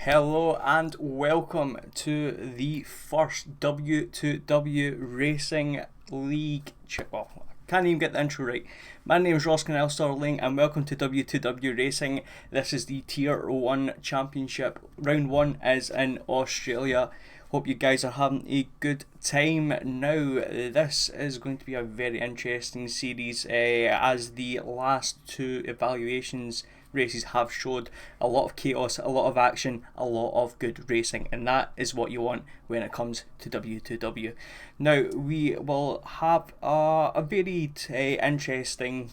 Hello and welcome to the first W2W Racing League. Well, I can't even get the intro right. My name is GnialSsor Laing and welcome to W2W Racing. This is the Tier 1 Championship. Round 1 is in Australia. Hope you guys are having a good time. Now, this is going to be a very interesting series as the last two evaluations races have showed a lot of chaos, a lot of action, a lot of good racing, and that is what you want when it comes to W2W. Now we will have a very interesting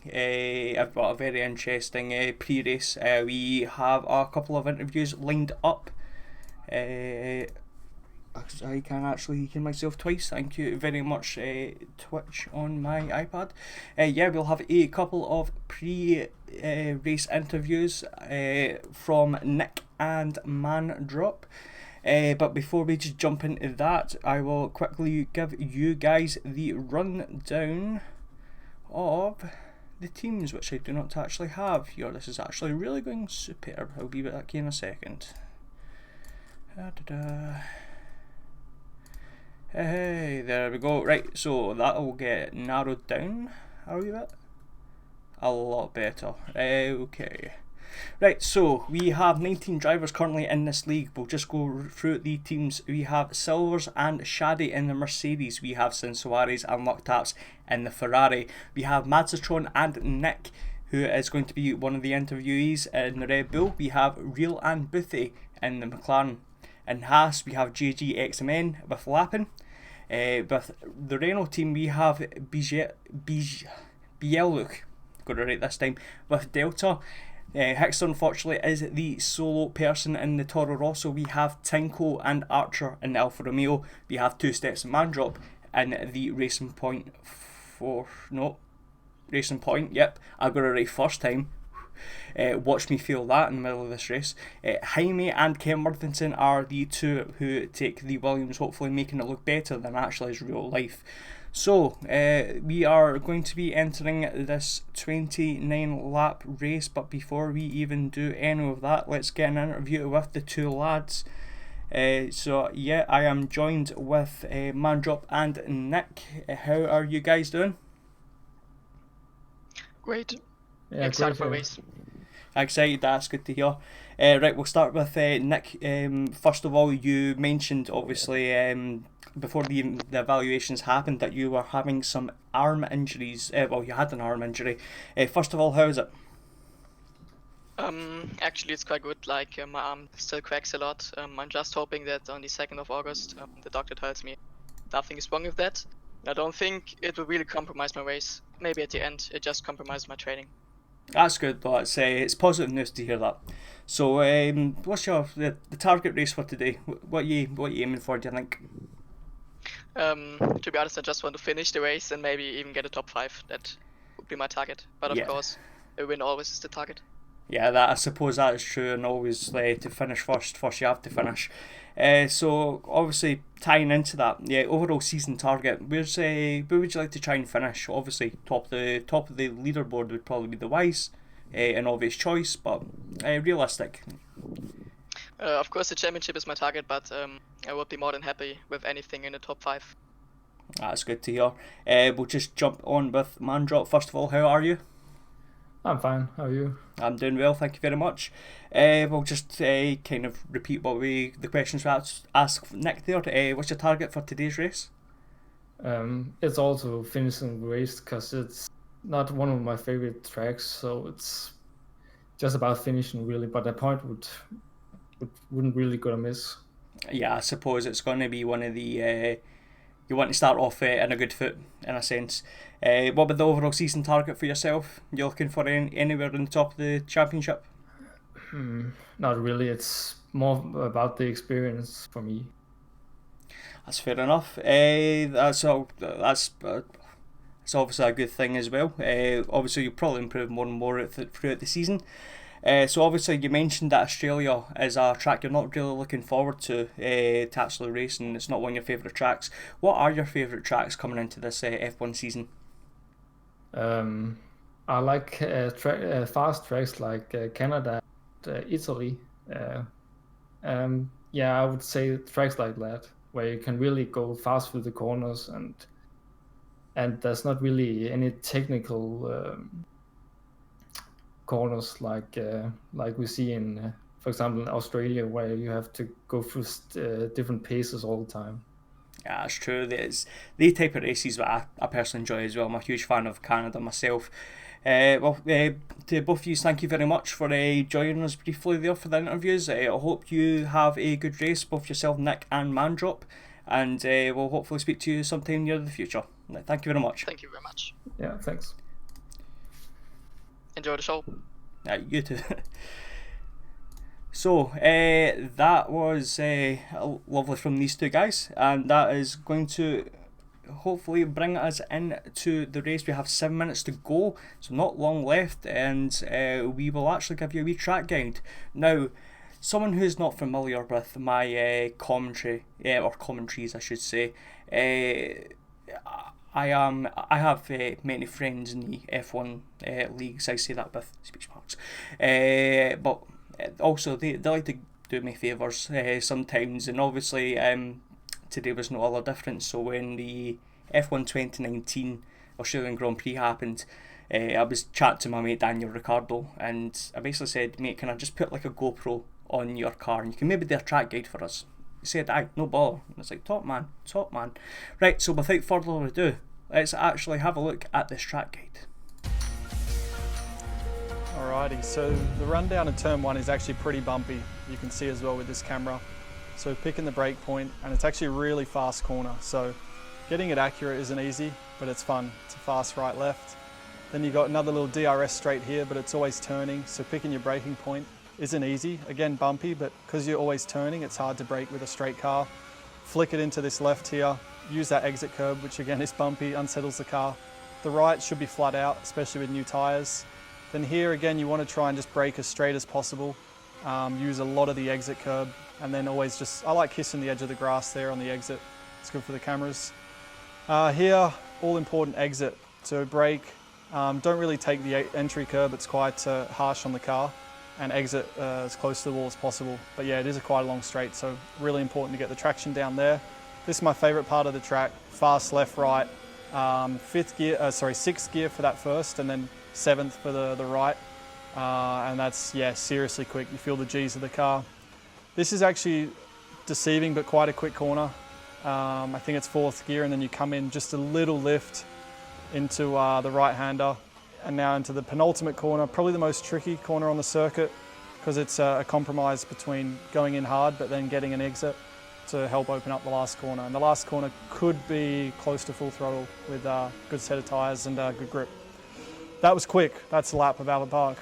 pre-race. We have a couple of interviews lined up. I can actually hear myself twice. Thank you very much, Twitch on my iPad. We'll have a couple of pre-race interviews from Nick and Mandrop. But before we just jump into that, I will quickly give you guys the rundown of the teams, which I do not actually have here. This is actually really going superb. I'll be back in a second. Hey, there we go. Right, so that'll get narrowed down a wee bit. A lot better. Okay. Right, so we have 19 drivers currently in this league. We'll just go through the teams. We have Silvers and Shaddy in the Mercedes. We have Suarez and Lucktaps in the Ferrari. We have Madzatron and Nick, who is going to be one of the interviewees in the Red Bull. We have Real and Boothie in the McLaren. In Haas, we have JGXMN with Lappin. With the Renault team, we have Bieluk, got it right this time, with Delta. Hickster, unfortunately, is the solo person in the Toro Rosso. We have Tinko and Archer in the Alfa Romeo. We have Two Steps and Mandrop in the Racing Point Racing Point, yep, I got it right first time. Watch me feel that in the middle of this race. Jaime and Ken Worthington are the two who take the Williams, hopefully making it look better than actually is real life. So we are going to be entering this 29 lap race, but before we even do any of that, let's get an interview with the two lads. I am joined with Mandrop and Nick. How are you guys doing? Great. Yeah, excited for a race. Excited, that's good to hear. Right, we'll start with Nick. First of all, you mentioned obviously before the evaluations happened that you were having some arm injuries. You had an arm injury. First of all, how is it? Actually, it's quite good. Like my arm still cracks a lot. I'm just hoping that on the 2nd of August, the doctor tells me nothing is wrong with that. I don't think it will really compromise my race. Maybe at the end, it just compromises my training. That's good, but it's positive news to hear that. So, what's the target race for today? What you aiming for? Do you think? To be honest, I just want to finish the race and maybe even get a top 5. That would be my target. But of course, a win always is the target. Yeah, I suppose that is true, and always to finish first you have to finish. So obviously tying into that, overall season target. Where would you like to try and finish? Obviously, top of the leaderboard would probably be the wise, an obvious choice, but realistic. Of course, the championship is my target, but I would be more than happy with anything in the top 5. That's good to hear. We'll just jump on with Mandrop. First of all, how are you? I'm fine. How are you? I'm doing well, thank you very much. We'll just kind of repeat the questions we asked Nick there. What's your target for today's race? It's also finishing the race because it's not one of my favorite tracks, so it's just about finishing really. But the point wouldn't really go amiss. Yeah, I suppose it's going to be one of the. You want to start off in a good foot, in a sense. What about the overall season target for yourself? You looking for anywhere in the top of the championship? Not really. It's more about the experience for me. That's fair enough. That's obviously a good thing as well. Obviously, you'll probably improve more and more throughout the season. So obviously you mentioned that Australia is a track you're not really looking forward to actually racing. It's not one of your favourite tracks. What are your favourite tracks coming into this F1 season? I like fast tracks like Canada, Italy. Yeah, I would say tracks like that, where you can really go fast through the corners, and there's not really any technical corners like we see in, for example, in Australia, where you have to go through different paces all the time. Yeah, that's true. There's the type of races that I personally enjoy as well. I'm a huge fan of Canada myself. To both of you, thank you very much for joining us briefly there for the interviews. I hope you have a good race, both yourself, Nick, and Mandrop, and we'll hopefully speak to you sometime near the future. Thank you very much. Thank you very much. Yeah, thanks. Enjoy the show. You too. So that was lovely from these two guys, and that is going to hopefully bring us into the race. We have 7 minutes to go, so not long left, and we will actually give you a wee track guide. Now, someone who's not familiar with my commentary, or commentaries I should say, I have many friends in the F1 leagues. I say that with speech marks, but also they like to do me favours sometimes, and obviously today was no other different. So when the F1 2019 Australian Grand Prix happened, I was chatting to my mate Daniel Ricciardo, and I basically said, mate, can I just put like a GoPro on your car and you can maybe do a track guide for us? He said, aye, no bother. And it's like, top man. Right, so without further ado, let's actually have a look at this track guide. Alrighty, so the rundown in turn 1 is actually pretty bumpy. You can see as well with this camera. So picking the brake point, and it's actually a really fast corner. So getting it accurate isn't easy, but it's fun. It's a fast right left. Then you've got another little DRS straight here, but it's always turning. So picking your braking point isn't easy. Again, bumpy, but because you're always turning, it's hard to brake with a straight car. Flick it into this left here. Use that exit curb, which again is bumpy, unsettles the car. The right should be flat out, especially with new tires. Then here again, you want to try and just brake as straight as possible. Use a lot of the exit curb, and then always just, I like kissing the edge of the grass there on the exit. It's good for the cameras. Here, all important exit. So brake, don't really take the entry curb, it's quite harsh on the car, and exit as close to the wall as possible. But yeah, it is quite a long straight, so really important to get the traction down there. This is my favorite part of the track, fast left, right, sixth gear for that first, and then 7th for the right, and that's, yeah, seriously quick. You feel the G's of the car. This is actually deceiving, but quite a quick corner. I think it's 4th gear, and then you come in just a little lift into the right-hander, and now into the penultimate corner, probably the most tricky corner on the circuit, because it's a compromise between going in hard but then getting an exit to help open up the last corner. And the last corner could be close to full throttle with a good set of tyres and good grip. That was quick. That's the lap of Albert Park.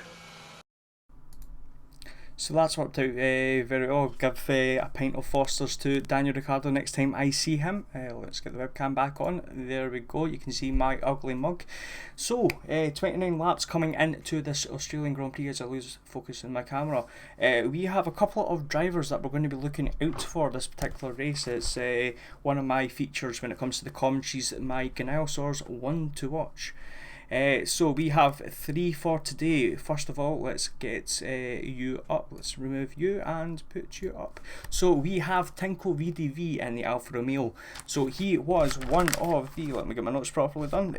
So that's worked out very well. Give a pint of Foster's to Daniel Ricciardo next time I see him. Let's get the webcam back on. There we go. You can see my ugly mug. So 29 laps coming into this Australian Grand Prix as I lose focus in my camera. We have a couple of drivers that we're going to be looking out for this particular race. It's one of my features when it comes to the commentaries, my GnialSsor's one to watch. So we have 3 for today. First of all, let's get you up. Let's remove you and put you up. So we have Tinko VDV in the Alfa Romeo. So he was one of the, let me get my notes properly done.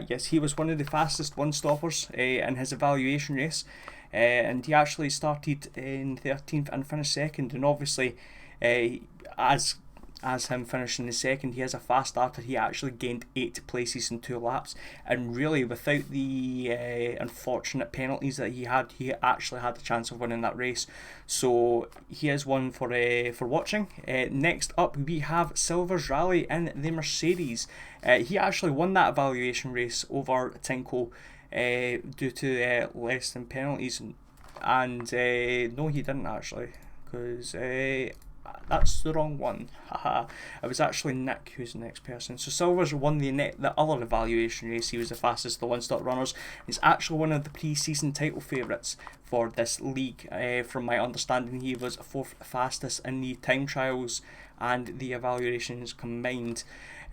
Yes, he was one of the fastest one-stoppers in his evaluation race. And he actually started in 13th and finished 2nd. And obviously, as him finishing the 2nd, he has a fast starter. He actually gained 8 places in 2 laps, and really without the unfortunate penalties that he actually had the chance of winning that race. So he is one for watching. Next up we have Silver's Rally in the Mercedes. He actually won that evaluation race over Tinko due to less than penalties, and no, he didn't actually, because that's the wrong one. Haha. It was actually Nick who's the next person. So Silver's won the other evaluation race. He was the fastest of the one-stop runners. He's actually one of the pre-season title favourites for this league. From my understanding, he was 4th fastest in the time trials and the evaluations combined.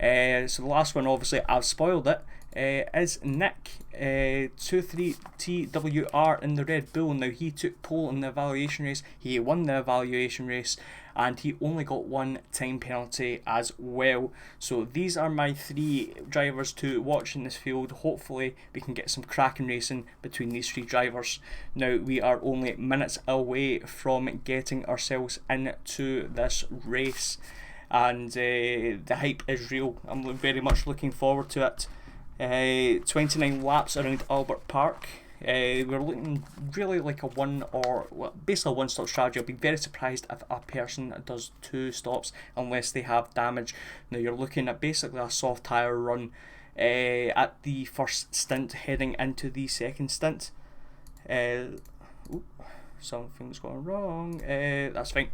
So the last one, obviously, I've spoiled it, is Nick, 23TWR in the Red Bull. Now, he took pole in the evaluation race, he won the evaluation race, and he only got 1 time penalty as well. So these are my 3 drivers to watch in this field. Hopefully we can get some cracking racing between these 3 drivers. Now, we are only minutes away from getting ourselves into this race, and the hype is real. I'm very much looking forward to it. 29 laps around Albert Park. We're looking really like basically a one-stop strategy. I'll be very surprised if a person does 2 stops unless they have damage. Now, you're looking at basically a soft tyre run at the first stint heading into the second stint. Something's going wrong. That's fine.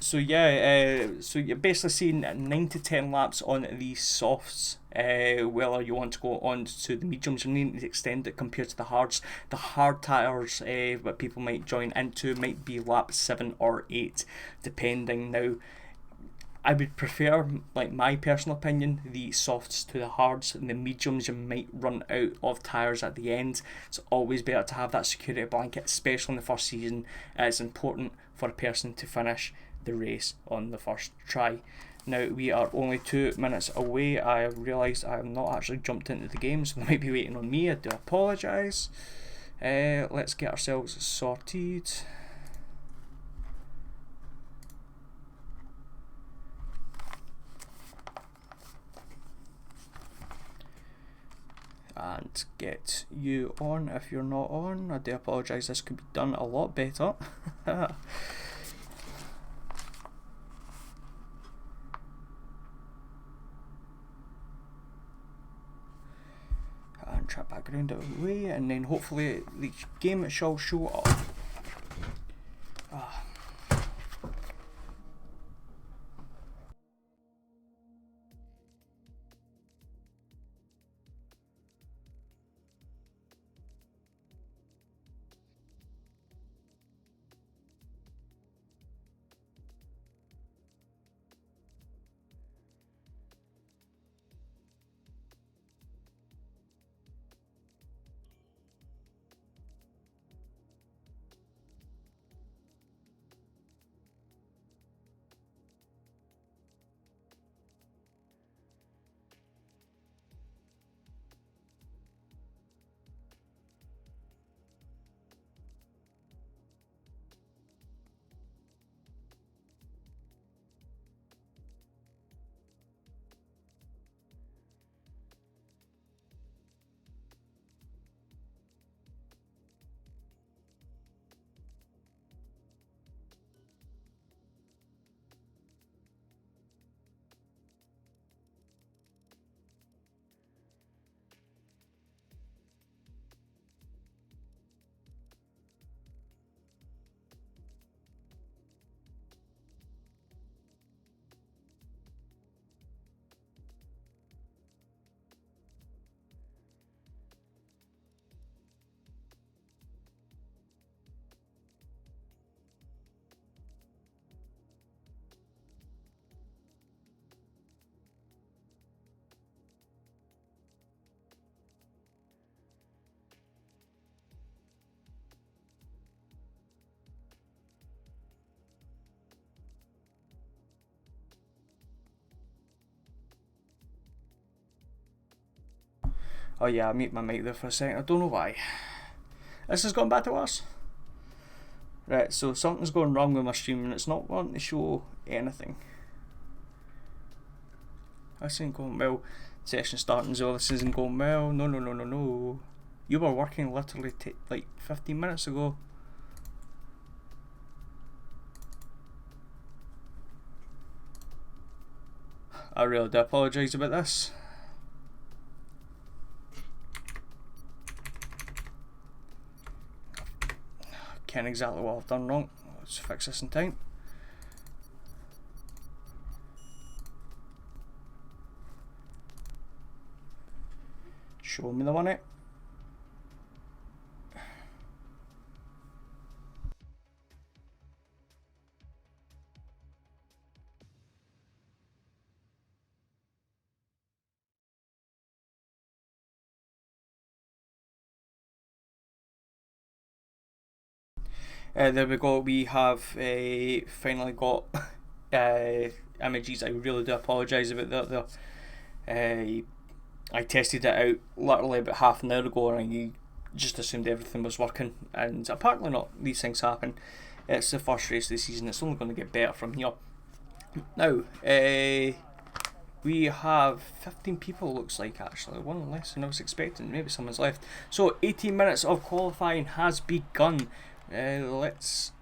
So you're basically seeing 9 to 10 laps on the softs. Whether you want to go on to the mediums, you need to extend it compared to the hards. The hard tyres, what people might join into, might be lap 7 or 8, depending. Now, I would prefer, like my personal opinion, the softs to the hards, and the mediums you might run out of tyres at the end. It's always better to have that security blanket, especially in the first season. It's important for a person to finish the race on the first try. Now, we are only 2 minutes away. I have realised I have not actually jumped into the game, so they might be waiting on me. I do apologise. Let's get ourselves sorted. And get you on if you're not on. I do apologise, this could be done a lot better. And try back around it away, and then hopefully the game shall show up. Oh yeah, I mute my mic there for a second. I don't know why. This has gone back to us. Right, so something's going wrong with my stream and it's not wanting to show anything. This ain't going well. Session starting as well. This isn't going well. No. You were working literally like 15 minutes ago. I really do apologise about this. Can't exactly what I've done wrong. Let's fix this in time. Show me the money. There we go, we have finally got images. I really do apologise about that there. I tested it out literally about half an hour ago and I just assumed everything was working, and apparently not. These things happen. It's the first race of the season, it's only going to get better from here. Now, we have 15 people, looks like, actually. One less than I was expecting. Maybe someone's left. So 18 minutes of qualifying has begun. Let's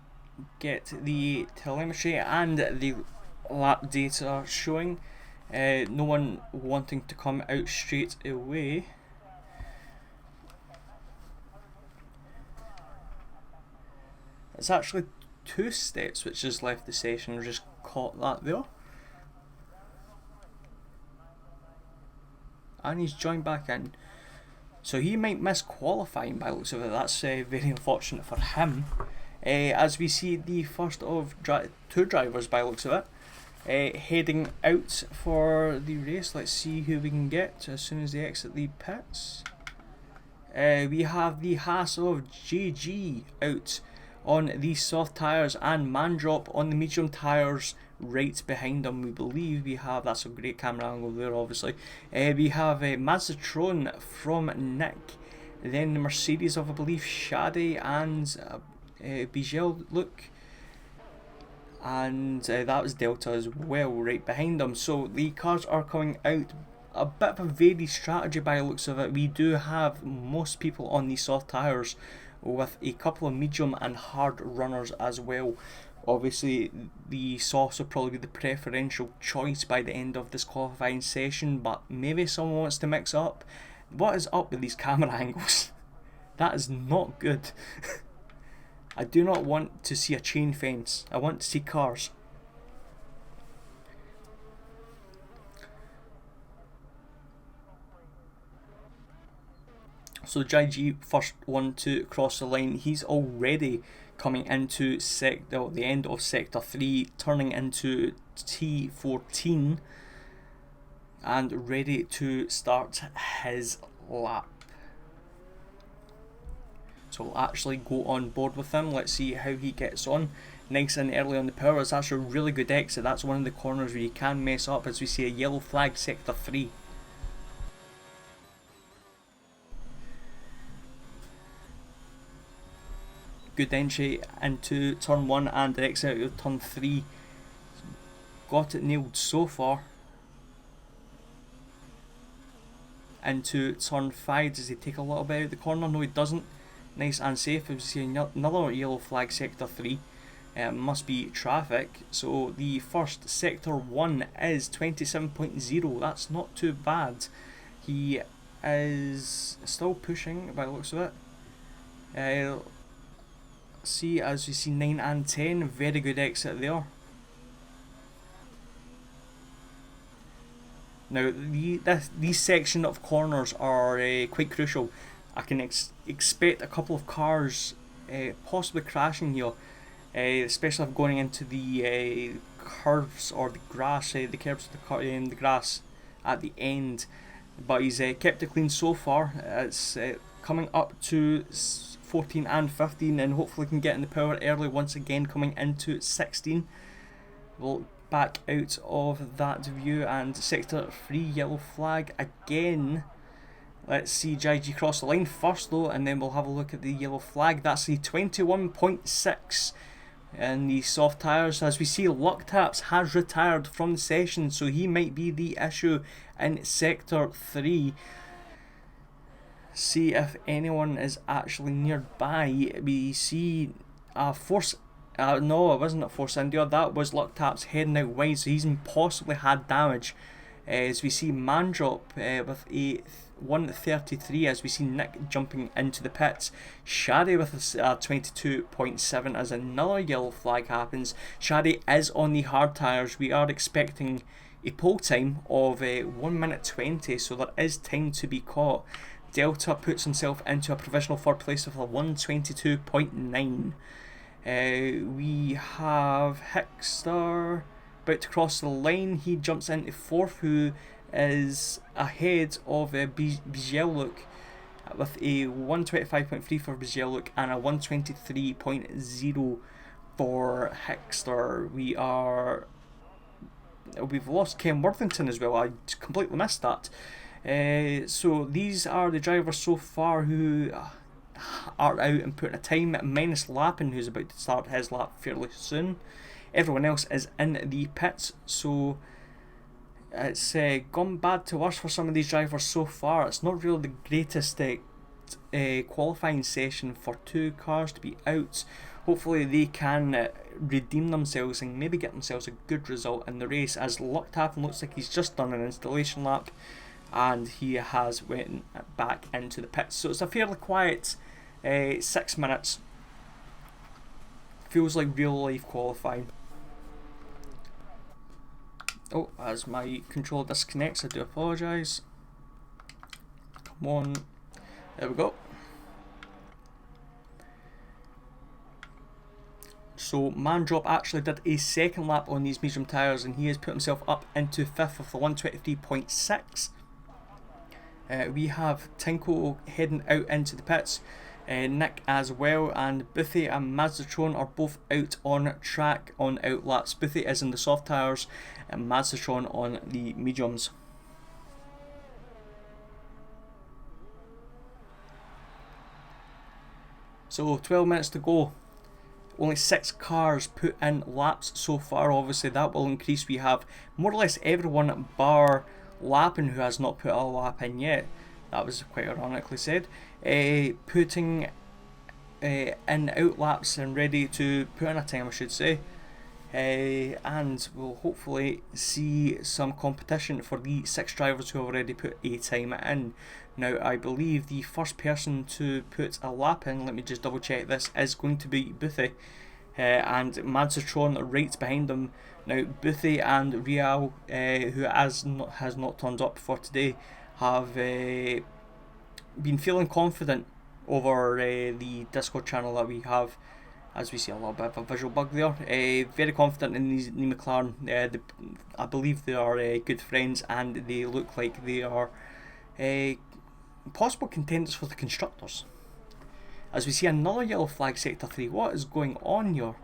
get the telemetry and the lap data showing. No one wanting to come out straight away. It's actually 2 steps which has left the session. I just caught that there. And he's joined back in. So he might miss qualifying by the looks of it. That's very unfortunate for him. As we see the first of 2 drivers by the looks of it heading out for the race. Let's see who we can get as soon as they exit the pits. We have the Haas of JG out on the soft tyres and Mandrop on the medium tyres right behind them. We believe we have, that's a great camera angle there obviously, we have Mazzatron from Nick, then the Mercedes of I believe Shadi and Bigel look, and that was Delta as well right behind them. So the cars are coming out. A bit of a varied strategy by the looks of it. We do have most people on the soft tyres with a couple of medium and hard runners as well. Obviously the softs will probably be the preferential choice by the end of this qualifying session, but maybe someone wants to mix up. What is up with these camera angles? That is not good. I do not want to see a chain fence. I want to see cars. So JG, first one to cross the line. He's already coming into the end of sector 3, turning into T14 and ready to start his lap. So we'll actually go on board with him. Let's see how he gets on. Nice and early on the powers. That's a really good exit. That's one of the corners where you can mess up, as we see a yellow flag, sector 3. Good entry into turn 1 and exit out of turn 3. Got it nailed so far. Into turn 5. Does he take a little bit out of the corner? No, he doesn't. Nice and safe. We see another yellow flag, sector 3. Must be traffic. So the first sector 1 is 27.0. That's not too bad. He is still pushing by the looks of it. See, as we see 9 and 10, very good exit there. Now these section of corners are quite crucial. I can expect a couple of cars possibly crashing here, especially if going into the curves or the grass, the curbs of the grass at the end. But he's kept it clean so far. It's coming up to 14 and 15, and hopefully can get in the power early once again, coming into 16. We'll back out of that view, and sector 3 yellow flag again. Let's see JG cross the line first though, and then we'll have a look at the yellow flag. That's the 21.6 and the soft tyres. As we see, Luck Taps has retired from the session, so he might be the issue in sector 3. See if anyone is actually nearby. We see Force. No, it wasn't a Force India. That was Luck Taps heading out wide, so he's possibly had damage. As we see Mandrop with a 133, as we see Nick jumping into the pits. Shadi with a 22.7 as another yellow flag happens. Shadi is on the hard tyres. We are expecting a pole time of 1 minute 20, so there is time to be caught. Delta puts himself into a provisional 3rd place with a 122.9. We have Hickster about to cross the line. He jumps into 4th, who is ahead of Bijeluk with a 125.3 for Bijeluk and a 123.0 for Hickster. We've lost Ken Worthington as well. I completely missed that. So these are the drivers so far who are out and putting a time, minus Lappin, who's about to start his lap fairly soon. Everyone else is in the pits, so it's gone bad to worse for some of these drivers so far. It's not really the greatest qualifying session for 2 cars to be out. Hopefully they can redeem themselves and maybe get themselves a good result in the race, as Lucktaffen looks like he's just done an installation lap and he has went back into the pits. So it's a fairly quiet 6 minutes. Feels like real life qualifying. Oh, as my controller disconnects, I do apologise. Come on. There we go. So Mandrop actually did a 2nd lap on these medium tyres and he has put himself up into 5th with a 123.6. We have Tinko heading out into the pits, Nick as well, and Boothie and Mazzatron are both out on track on out laps. Boothie is in the soft tyres and Mazzatron on the mediums. So 12 minutes to go. Only 6 cars put in laps so far. Obviously that will increase. We have more or less everyone bar Lappin, who has not put a lap in yet. That was quite ironically said. Putting in out laps and ready to put in a time, I should say. And we'll hopefully see some competition for the 6 drivers who have already put a time in. Now I believe the first person to put a lap in, let me just double check this, is going to be Boothie, and Mazzatron right behind them. Now Boothie and Real, who has not turned up for today, have been feeling confident over the Discord channel that we have. As we see a little bit of a visual bug there. Very confident in these McLaren. I believe they are good friends and they look like they are possible contenders for the constructors. As we see another yellow flag, sector 3. What is going on here?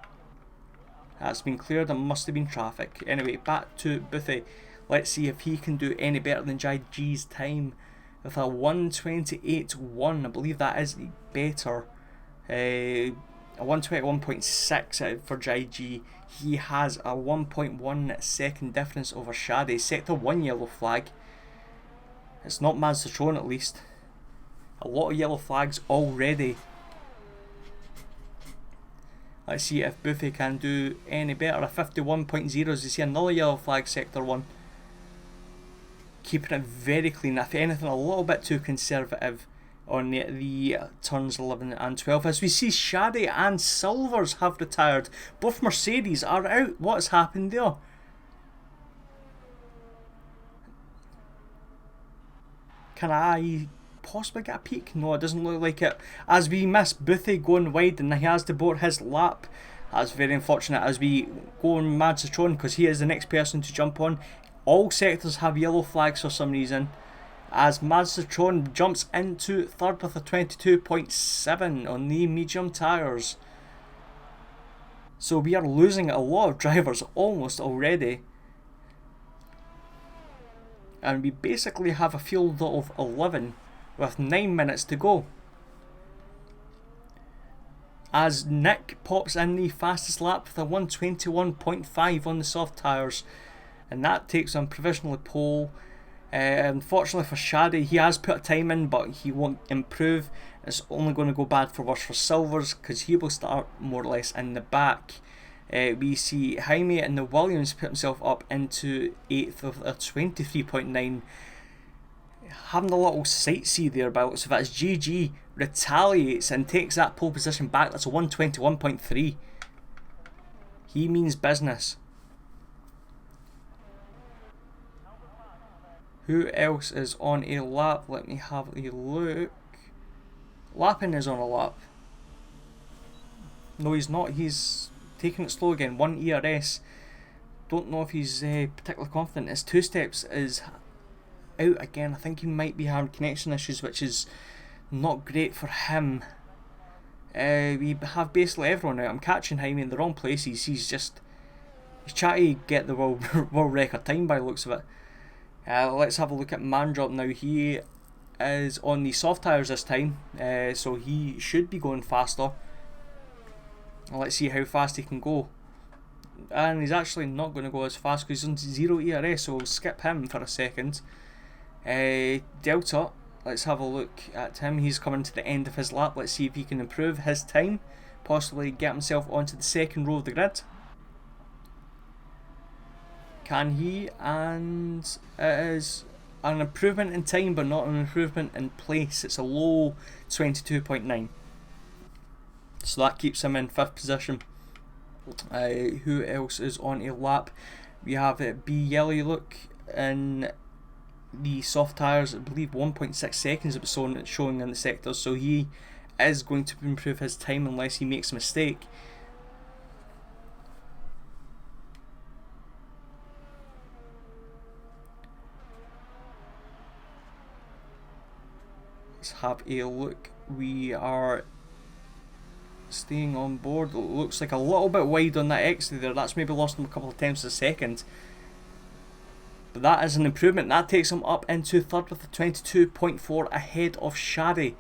That's been cleared. There must have been traffic. Anyway, back to Boothie. Let's see if he can do any better than Jai G's time with a 128.1. I believe that is better. A 121.6 for Jai G. He has a 1.1 second difference over Shadi. Sector 1 yellow flag. It's not Mazzatron at least. A lot of yellow flags already. Let's see if Boothie can do any better. A 51.0 as you see another yellow flag, sector 1. Keeping it very clean. If anything, a little bit too conservative on the turns 11 and 12. As we see Shadi and Silvers have retired. Both Mercedes are out. What has happened there? Can I possibly get a peek? No, it doesn't look like it. As we miss Boothie going wide and he has to board his lap. That's very unfortunate as we go on Mazzatron because he is the next person to jump on. All sectors have yellow flags for some reason. As Mazzatron jumps into 3rd with a 22.7 on the medium tyres. So we are losing a lot of drivers almost already. And we basically have a field of 11 with 9 minutes to go. As Nick pops in the fastest lap with a 121.5 on the soft tyres. And that takes on provisionally pole. Unfortunately for Shadi, he has put a time in but he won't improve. It's only going to go bad for worse for Silvers because he will start more or less in the back. We see Jaime and the Williams put himself up into 8th with a 23.9. Having a little sightsee there, but so that's GG retaliates and takes that pole position back. That's a 121.3. He means business. Who else is on a lap? Let me have a look. Lappin is on a lap. No, he's not. He's taking it slow again. 1 ERS. Don't know if he's particularly confident. His 2 steps is out again. I think he might be having connection issues, which is not great for him. We have basically everyone out. I'm catching him in the wrong places. He's trying to get the world record time by the looks of it. Let's have a look at Mandrop now. He is on the soft tyres this time, so he should be going faster. Let's see how fast he can go. And he's actually not going to go as fast because he's on 0 ERS, so we'll skip him for a second. Delta, let's have a look at him. He's coming to the end of his lap. Let's see if he can improve his time, possibly get himself onto the second row of the grid. Can he? And it is an improvement in time, but not an improvement in place. It's a low 22.9. So that keeps him in 5th position. Who else is on a lap? We have B Yellow Look in the soft tyres. I believe 1.6 seconds it was showing in the sectors. So he is going to improve his time unless he makes a mistake. Let's have a look. We are staying on board. It looks like a little bit wide on that exit there. That's maybe lost him a couple of tenths of a second. But that is an improvement. That takes him up into 3rd with a 22.4 ahead of Shadi.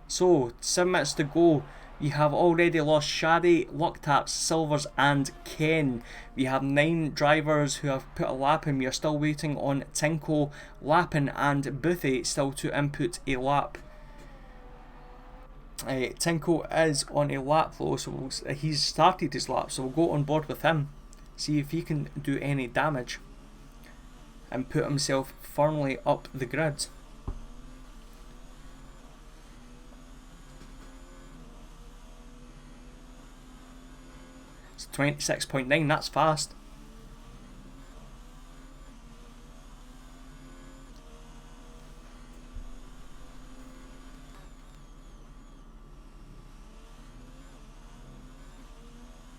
So, 7 minutes to go. We have already lost Shadi, Locktaps, Silvers and Ken. We have 9 drivers who have put a lap in. We are still waiting on Tinko, Lappin and Boothie still to input a lap. Tinko is on a lap though, so he's started his lap, so we'll go on board with him, see if he can do any damage and put himself firmly up the grid. It's 26.9, that's fast.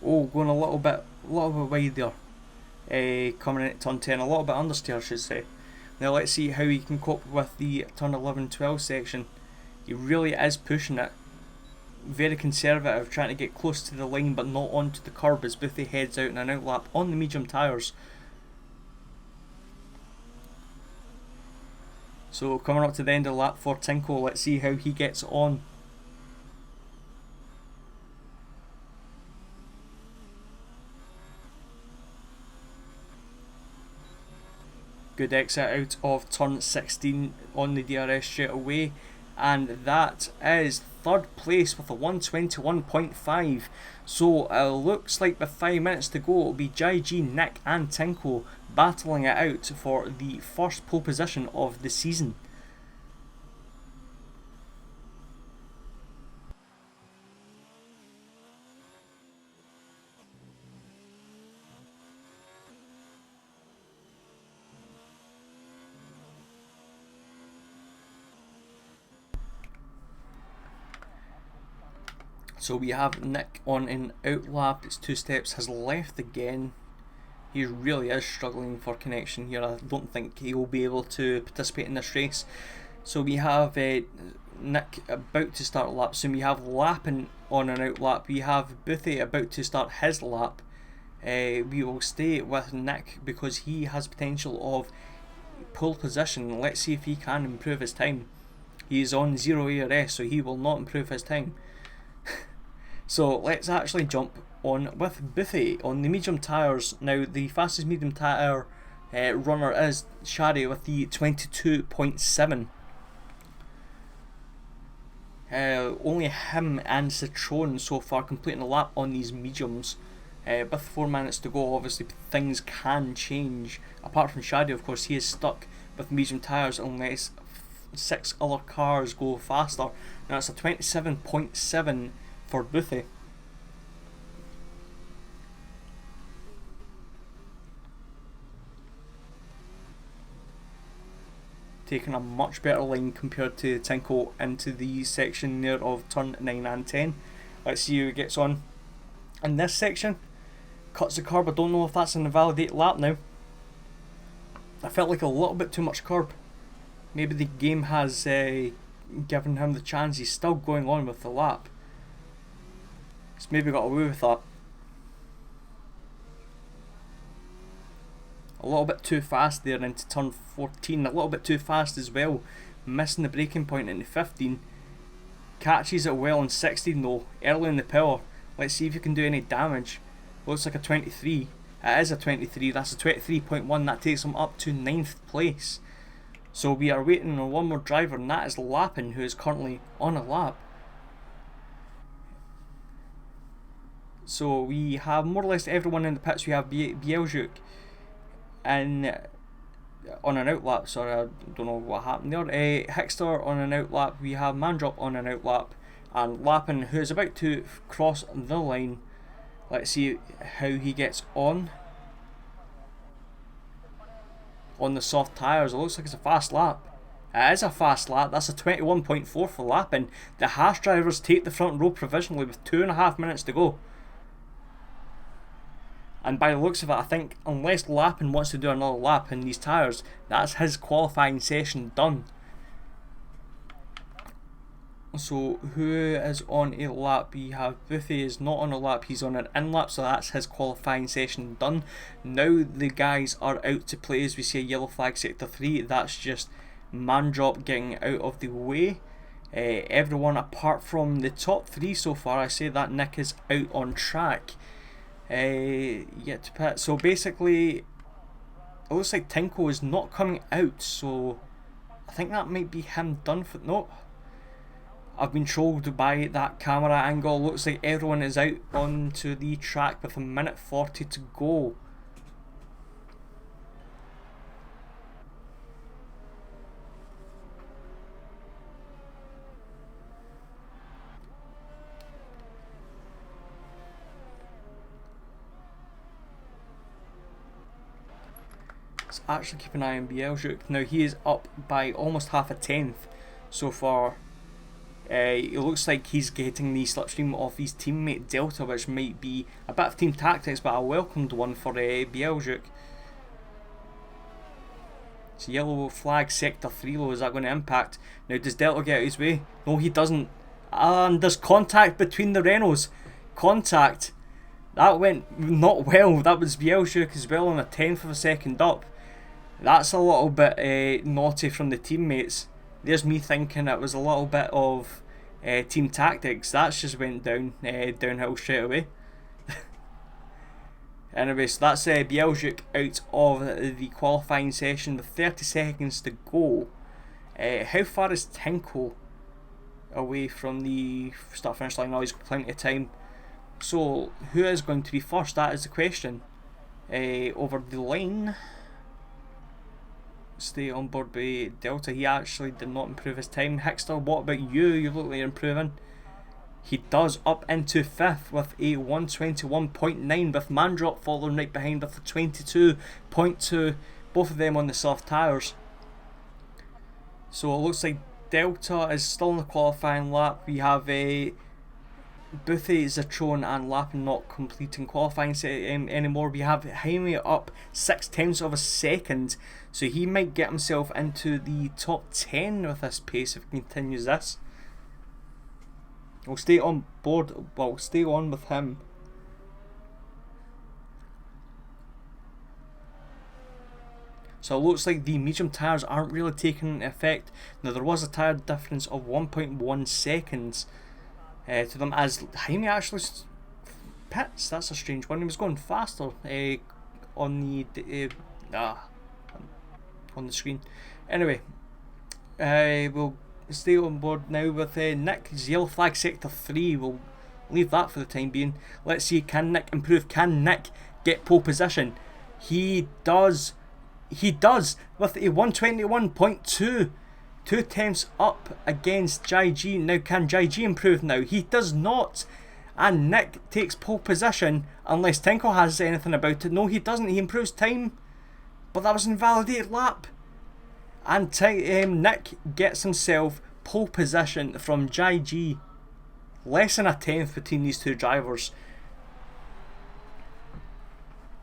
Oh, going a little bit wide there. Coming in at turn 10, a little bit understeer I should say. Now let's see how he can cope with the turn 11-12 section. He really is pushing it. Very conservative, trying to get close to the line but not onto the curb as Boothie heads out in an outlap on the medium tyres. So coming up to the end of the lap for Tinko, let's see how he gets on. Good exit out of turn 16 on the DRS straight away, and that is 3rd place with a 121.5. So it looks like with 5 minutes to go it'll be Jai G, Nick and Tinko battling it out for the first pole position of the season. So we have Nick on an outlap. It's 2 steps, has left again. He really is struggling for connection here. I don't think he will be able to participate in this race. So we have Nick about to start a lap soon. We have Lappin on an outlap. We have Boothie about to start his lap. We will stay with Nick because he has potential of pole position. Let's see if he can improve his time. He is on 0 ARS, so he will not improve his time. So let's actually jump on with Boothie on the medium tyres. Now the fastest medium tyre runner is Shadi with the 22.7. Only him and Citroen so far completing a lap on these mediums. With 4 minutes to go, obviously things can change. Apart from Shadi, of course, he is stuck with medium tyres unless 6 other cars go faster. Now it's a 27.7 for Boothie. taking a much better line compared to Tinko into the section there of turn 9 and 10. Let's see who he gets on in this section. Cuts the curb. I don't know if that's an invalidate lap now. I felt like a little bit too much curb. Maybe the game has given him the chance. He's still going on with the lap. He's maybe got away with that. A little bit too fast there into turn 14. A little bit too fast as well. Missing the braking point into 15. Catches it well on 16 though. Early in the power. Let's see if you can do any damage. Looks like a 23. It is a 23. That's a 23.1. That takes him up to 9th place. So we are waiting on one more driver, and that is Lappin, who is currently on a lap. So we have more or less everyone in the pits. We have Bieljuk and on an outlap. Sorry, I don't know what happened there. Hickster on an outlap. We have Mandrop on an outlap, and Lappin, who is about to cross the line. Let's see how he gets on the soft tyres. It looks like it's a fast lap. It is a fast lap. That's a 21.4 for Lappin. The Haas drivers take the front row provisionally with 2.5 minutes to go. And by the looks of it, I think unless Lappin wants to do another lap in these tyres, that's his qualifying session done. So who is on a lap? We have Buffy is not on a lap, he's on an in lap, so that's his qualifying session done. Now the guys are out to play as we see a yellow flag sector 3. That's just Mandrop getting out of the way. Everyone apart from the top 3 so far, I say that Nick is out on track. Yet to pit. So basically it looks like Tinko is not coming out, so I think that might be him done for. No, I've been trolled by that camera angle. Looks like everyone is out onto the track with a minute 40 to go. Let's actually keep an eye on Bieljuk. Now he is up by almost half a tenth so far. It looks like he's getting the slipstream of his teammate Delta, which might be a bit of team tactics, but a welcomed one for Bieljuk. It's a yellow flag sector 3 low. Is that going to impact? Now does Delta get out of his way? No, he doesn't. And there's contact between the Renaults. Contact. That went not well. That was Bieljuk as well on a 10th of a second up. That's a little bit naughty from the teammates. There's me thinking it was a little bit of team tactics. That's just went downhill straight away. Anyway, so that's Bieljuk out of the qualifying session with 30 seconds to go. How far is Tinko away from the start finish line? Oh, he's got plenty of time. So who is going to be first? That is the question. Over the line. Stay on board by Delta. He actually did not improve his time. Hickster, what about you? You look like you're improving. He does, up into 5th with a 121.9, with Mandrop following right behind with a 22.2. Both of them on the soft tyres. So it looks like Delta is still in the qualifying lap. We have Boothie, Zatron and Lappin not completing qualifying anymore. We have Jaime up 6/10 of a second, so he might get himself into the top 10 with this pace if he continues this. We'll stay on board, well, stay on with him. So it looks like the medium tyres aren't really taking effect. Now there was a tyre difference of 1.1 seconds to them as Jaime actually pits. That's a strange one. He was going faster on the screen. Anyway, we'll stay on board now with Nick. Yellow flag sector 3. We'll leave that for the time being. Let's see, can Nick improve? Can Nick get pole position? He does. He does with a 121.2. 2/10 up against Jai G. Now can Jai G improve now? He does not. And Nick takes pole position unless Tinko has anything about it. No, he doesn't. He improves time. But that was an invalidated lap. And Nick gets himself pole position from Jai G. Less than a tenth between these two drivers.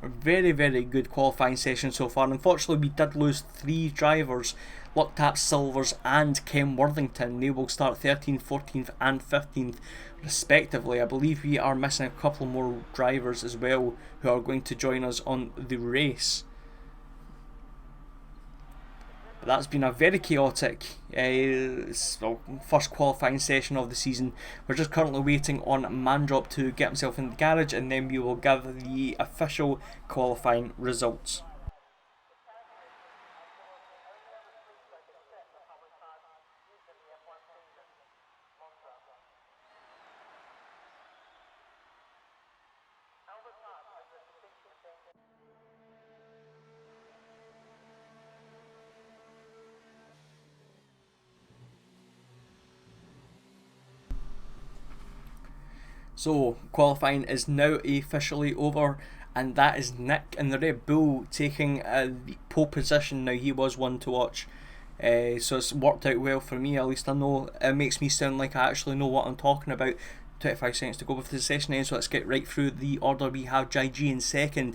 Very, very good qualifying session so far. Unfortunately, we did lose 3 drivers, Lucktap, Silvers and Ken Worthington. They will start 13th, 14th and 15th respectively. I believe we are missing a couple more drivers as well who are going to join us on the race. But that's been a very chaotic first qualifying session of the season. We're just currently waiting on Mandrop to get himself in the garage, and then we will give the official qualifying results. So qualifying is now officially over, and that is Nick in the Red Bull taking the pole position. Now he was one to watch, so it's worked out well for me. At least I know it makes me sound like I actually know what I'm talking about. 25 seconds to go before the session ends, so let's get right through the order. We have Jai G in second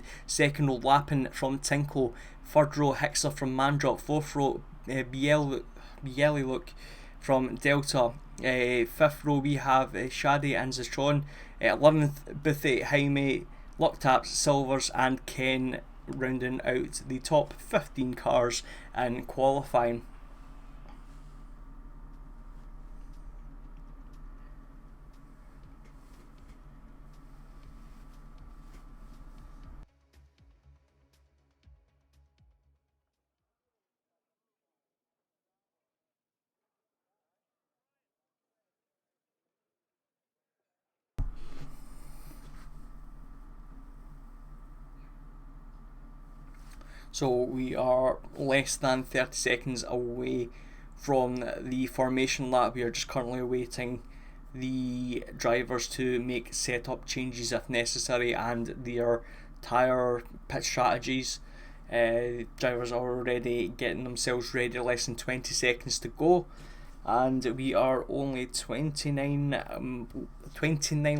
row Lappin from Tinkle, third row Hicksler from Mandrop, fourth row Bieliluk from Delta, fifth row we have Shadi and Zistron, 11th Boothie, Jaime, Lucktap, Silvers and Ken rounding out the top 15 cars in qualifying. So we are less than 30 seconds away from the formation lap. We are just currently awaiting the drivers to make setup changes if necessary and their tyre pit strategies. Drivers are already getting themselves ready, less than 20 seconds to go, and we are only 29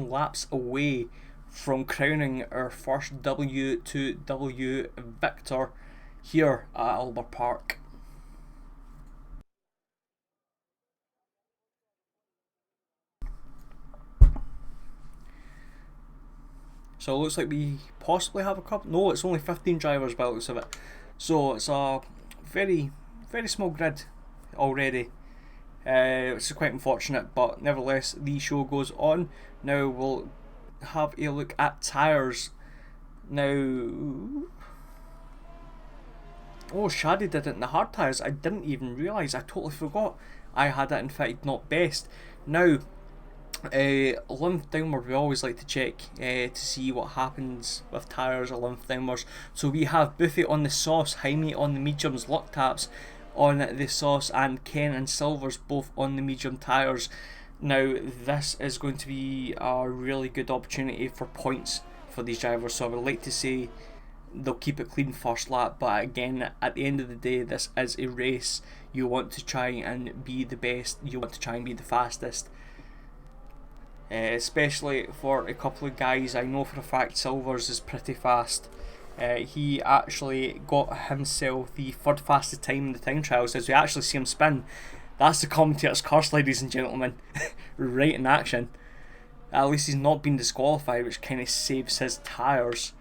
laps away from crowning our first W2W victor here at Albert Park. So it looks like we possibly have a couple. No, it's only 15 drivers by the looks of it. So it's a very, very small grid already. Which is quite unfortunate, but nevertheless the show goes on. Now we'll have a look at tyres. Now, oh, Shadi did it in the hard tyres. I didn't even realise. I totally forgot I had it in fact not best. Now, 11th downward, we always like to check to see what happens with tyres 11th downwards. So we have Buffy on the sauce, Jaime on the mediums, Lucktaps on the sauce, and Ken and Silvers both on the medium tyres. Now this is going to be a really good opportunity for points for these drivers, so I would like to say they'll keep it clean first lap, but again, at the end of the day, this is a race. You want to try and be the best, you want to try and be the fastest. Especially for a couple of guys. I know for a fact Silvers is pretty fast. He actually got himself the third fastest time in the time trials. As we actually see him spin, that's the commentator's curse, ladies and gentlemen. Right in action. At least he's not been disqualified, which kind of saves his tyres.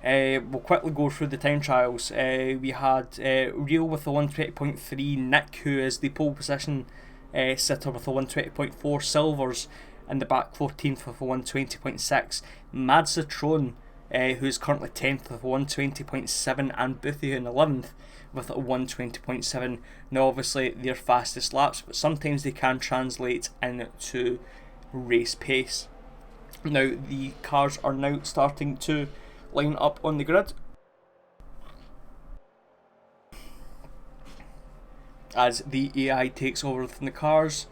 We'll quickly go through the time trials. We had Real with the 120.3, Nick, who is the pole position sitter with the 120.4, Silvers in the back 14th with a 120.6, Madzatron, who is currently 10th with a 120.7, and Boothie in 11th with a 120.7. Now obviously they're fastest laps, but sometimes they can translate into race pace. Now the cars are now starting to line up on the grid as the AI takes over from the cars.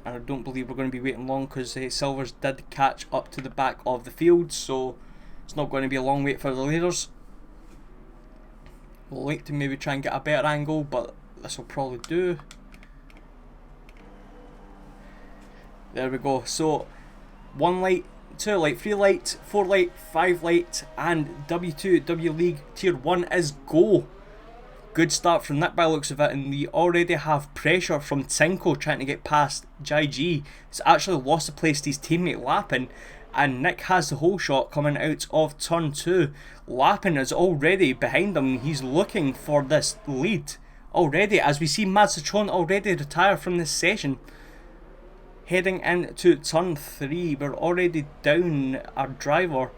And I don't believe we're going to be waiting long, because Silvers did catch up to the back of the field, so It's not going to be a long wait for the leaders. We'll wait to maybe try and get a better angle, but this will probably do. There we go. So 1 light, 2 light, 3 light, 4 light, 5 light, and W2W League Tier 1 is go. Good start from Nick by the looks of it, and we already have pressure from Tinko trying to get past G. He's actually lost a place to his teammate Lappin, and Nick has the whole shot coming out of turn 2. Lappin is already behind him. He's looking for this lead already, as we see Mazzatron already retire from this session. Heading into turn 3, we're already down our driver.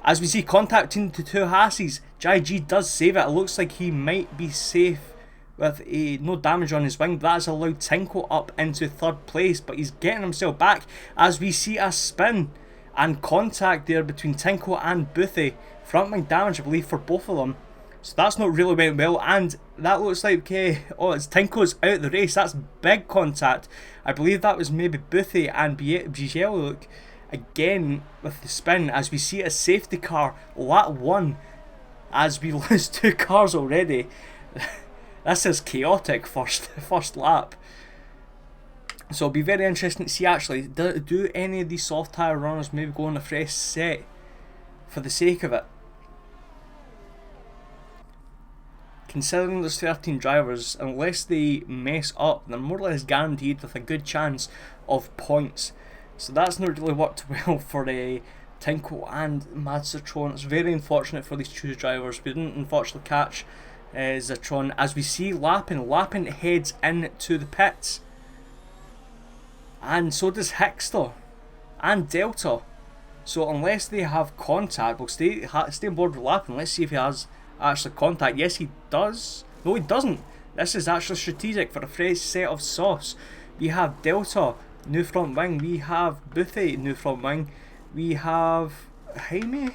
As we see contact between the two Hassies, G does save it. It looks like he might be safe with no damage on his wing. That has allowed Tinko up into 3rd place, but he's getting himself back as we see a spin and contact there between Tinko and Boothie. Front wing damage, I believe, for both of them. So that's not really went well, and that looks like, it's Tinko's out the race. That's big contact. I believe that was maybe Boothie and Bjellook again with the spin, as we see a safety car, lap 1, as we lose 2 cars already. This is chaotic first lap. So it'll be very interesting to see actually, do any of these soft tyre runners maybe go on a fresh set for the sake of it. Considering there's 13 drivers, unless they mess up, they're more or less guaranteed with a good chance of points. So that's not really worked well for Tinko and Mazzatron. It's very unfortunate for these 2 drivers. We didn't unfortunately catch Zatron, as we see Lappin. Lappin heads into the pits. And so does Hickster and Delta. So unless they have contact, we'll stay on board with Lappin. Let's see if he has actually contact. Yes, he does. No, he doesn't. This is actually strategic for a fresh set of sauce. We have Delta, new front wing. We have Boothie, new front wing. We have Jaime,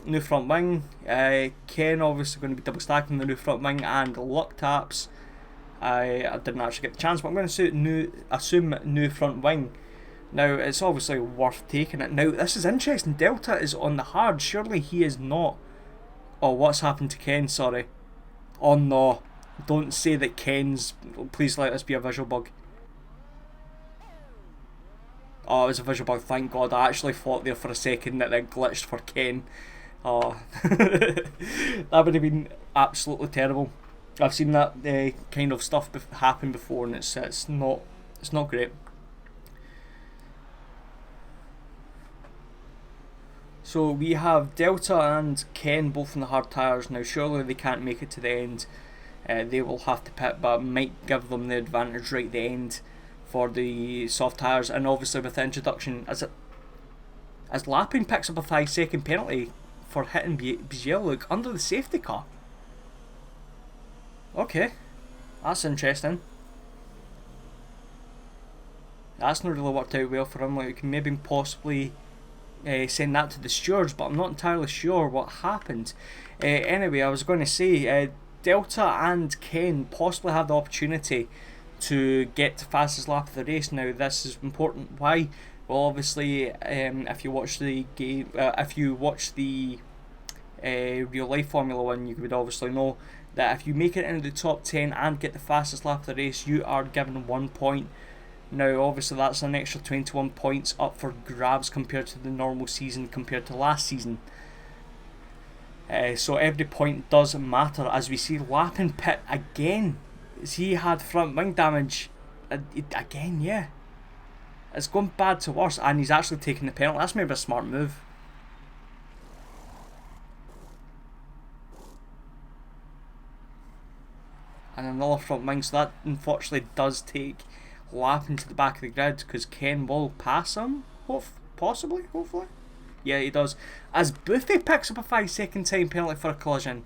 new front wing. Ken obviously going to be double stacking the new front wing, and Luck Taps. I didn't actually get the chance, but I'm going to assume new front wing. Now, it's obviously worth taking it. Now, this is interesting. Delta is on the hard. Surely he is not. Oh, what's happened to Ken? Sorry. Oh no. Don't say that Ken's... Please let this be a visual bug. Oh, it was a visual bug. Thank God. I actually thought there for a second that it glitched for Ken. Oh. That would have been absolutely terrible. I've seen that kind of stuff happen before, and it's not great. So we have Delta and Ken both in the hard tyres. Now surely they can't make it to the end. They will have to pit, but might give them the advantage right at the end for the soft tyres. And obviously with the introduction, as Lappin picks up a 5-second penalty for hitting Bjellook under the safety car. Okay, that's interesting. That's not really worked out well for him. Like, we can maybe possibly send that to the stewards, but I'm not entirely sure what happened. Anyway, I was going to say Delta and Ken possibly have the opportunity to get the fastest lap of the race. Now this is important. Why? Well, obviously, if you watch the game, if you watch the real life Formula 1, you would obviously know that if you make it into the top 10 and get the fastest lap of the race, you are given 1 point. Now obviously that's an extra 21 points up for grabs compared to the normal season, compared to last season. So every point does matter, as we see Lappin pit again. He had front wing damage again, yeah. It's gone bad to worse, and he's actually taking the penalty. That's maybe a smart move. And another front wing, so that unfortunately does take Lappin to the back of the grid, because Ken will pass him, hopefully. Yeah, he does. As Boothie picks up a 5-second time penalty for a collision.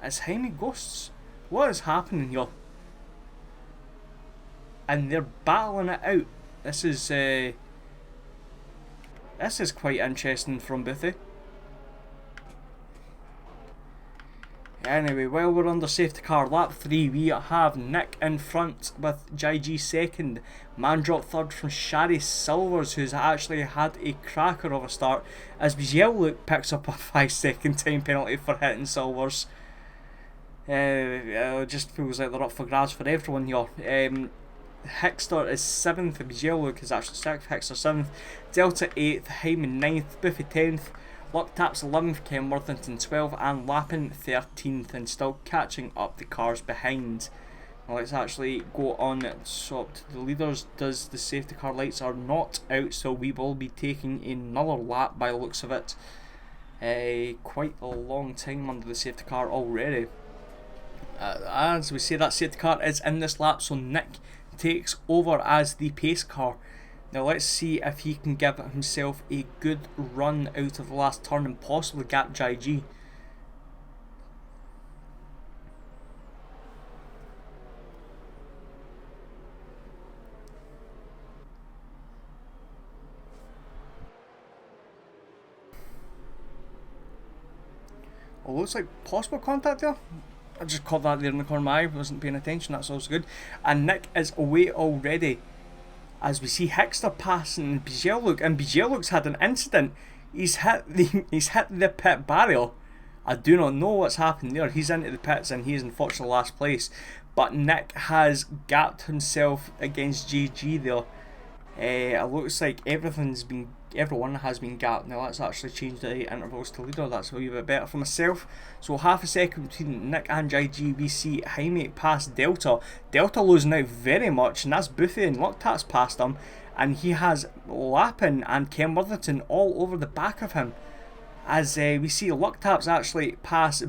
As Jaime Ghosts, what is happening here? And they're battling it out. This is quite interesting from Boothie. Anyway, while we're under safety car lap 3, we have Nick in front with JG second, Mandrop third from Shari Silvers, who's actually had a cracker of a start, as GnialSsor picks up a 5-second time penalty for hitting Silvers. It just feels like they're up for grabs for everyone here. Hickster is 7th, GnialSsor is actually 6th, Hickster 7th, Delta 8th, Hyman 9th, Buffy 10th, Lucktaps 11th, Ken Worthington 12th, and Lappin 13th, and still catching up the cars behind. Now let's actually go on swap to the leaders. Does the safety car lights are not out, so we will be taking another lap by the looks of it. Quite a long time under the safety car already. As we say, that safety car is in this lap, so Nick takes over as the pace car. Now let's see if he can give himself a good run out of the last turn and possibly gap JG. Oh, looks like possible contact there. I just caught that there in the corner of my eye, wasn't paying attention, that's also good. And Nick is away already, as we see Hickster passing GnialSsor, and GnialSsor's had an incident. He's hit the pit barrier. I do not know what's happened there. He's into the pits and he's unfortunately last place. But Nick has gapped himself against GG there. It looks like everyone has been gapped. Now let's actually change the intervals to leader. That's a wee bit better for myself. So half a second between Nick and JG. We see Jaime past Delta. Delta losing out very much, and that's Buffy and Lucktaps past him. And he has Lappin and Ken Worthington all over the back of him. As we see Lucktaps actually pass,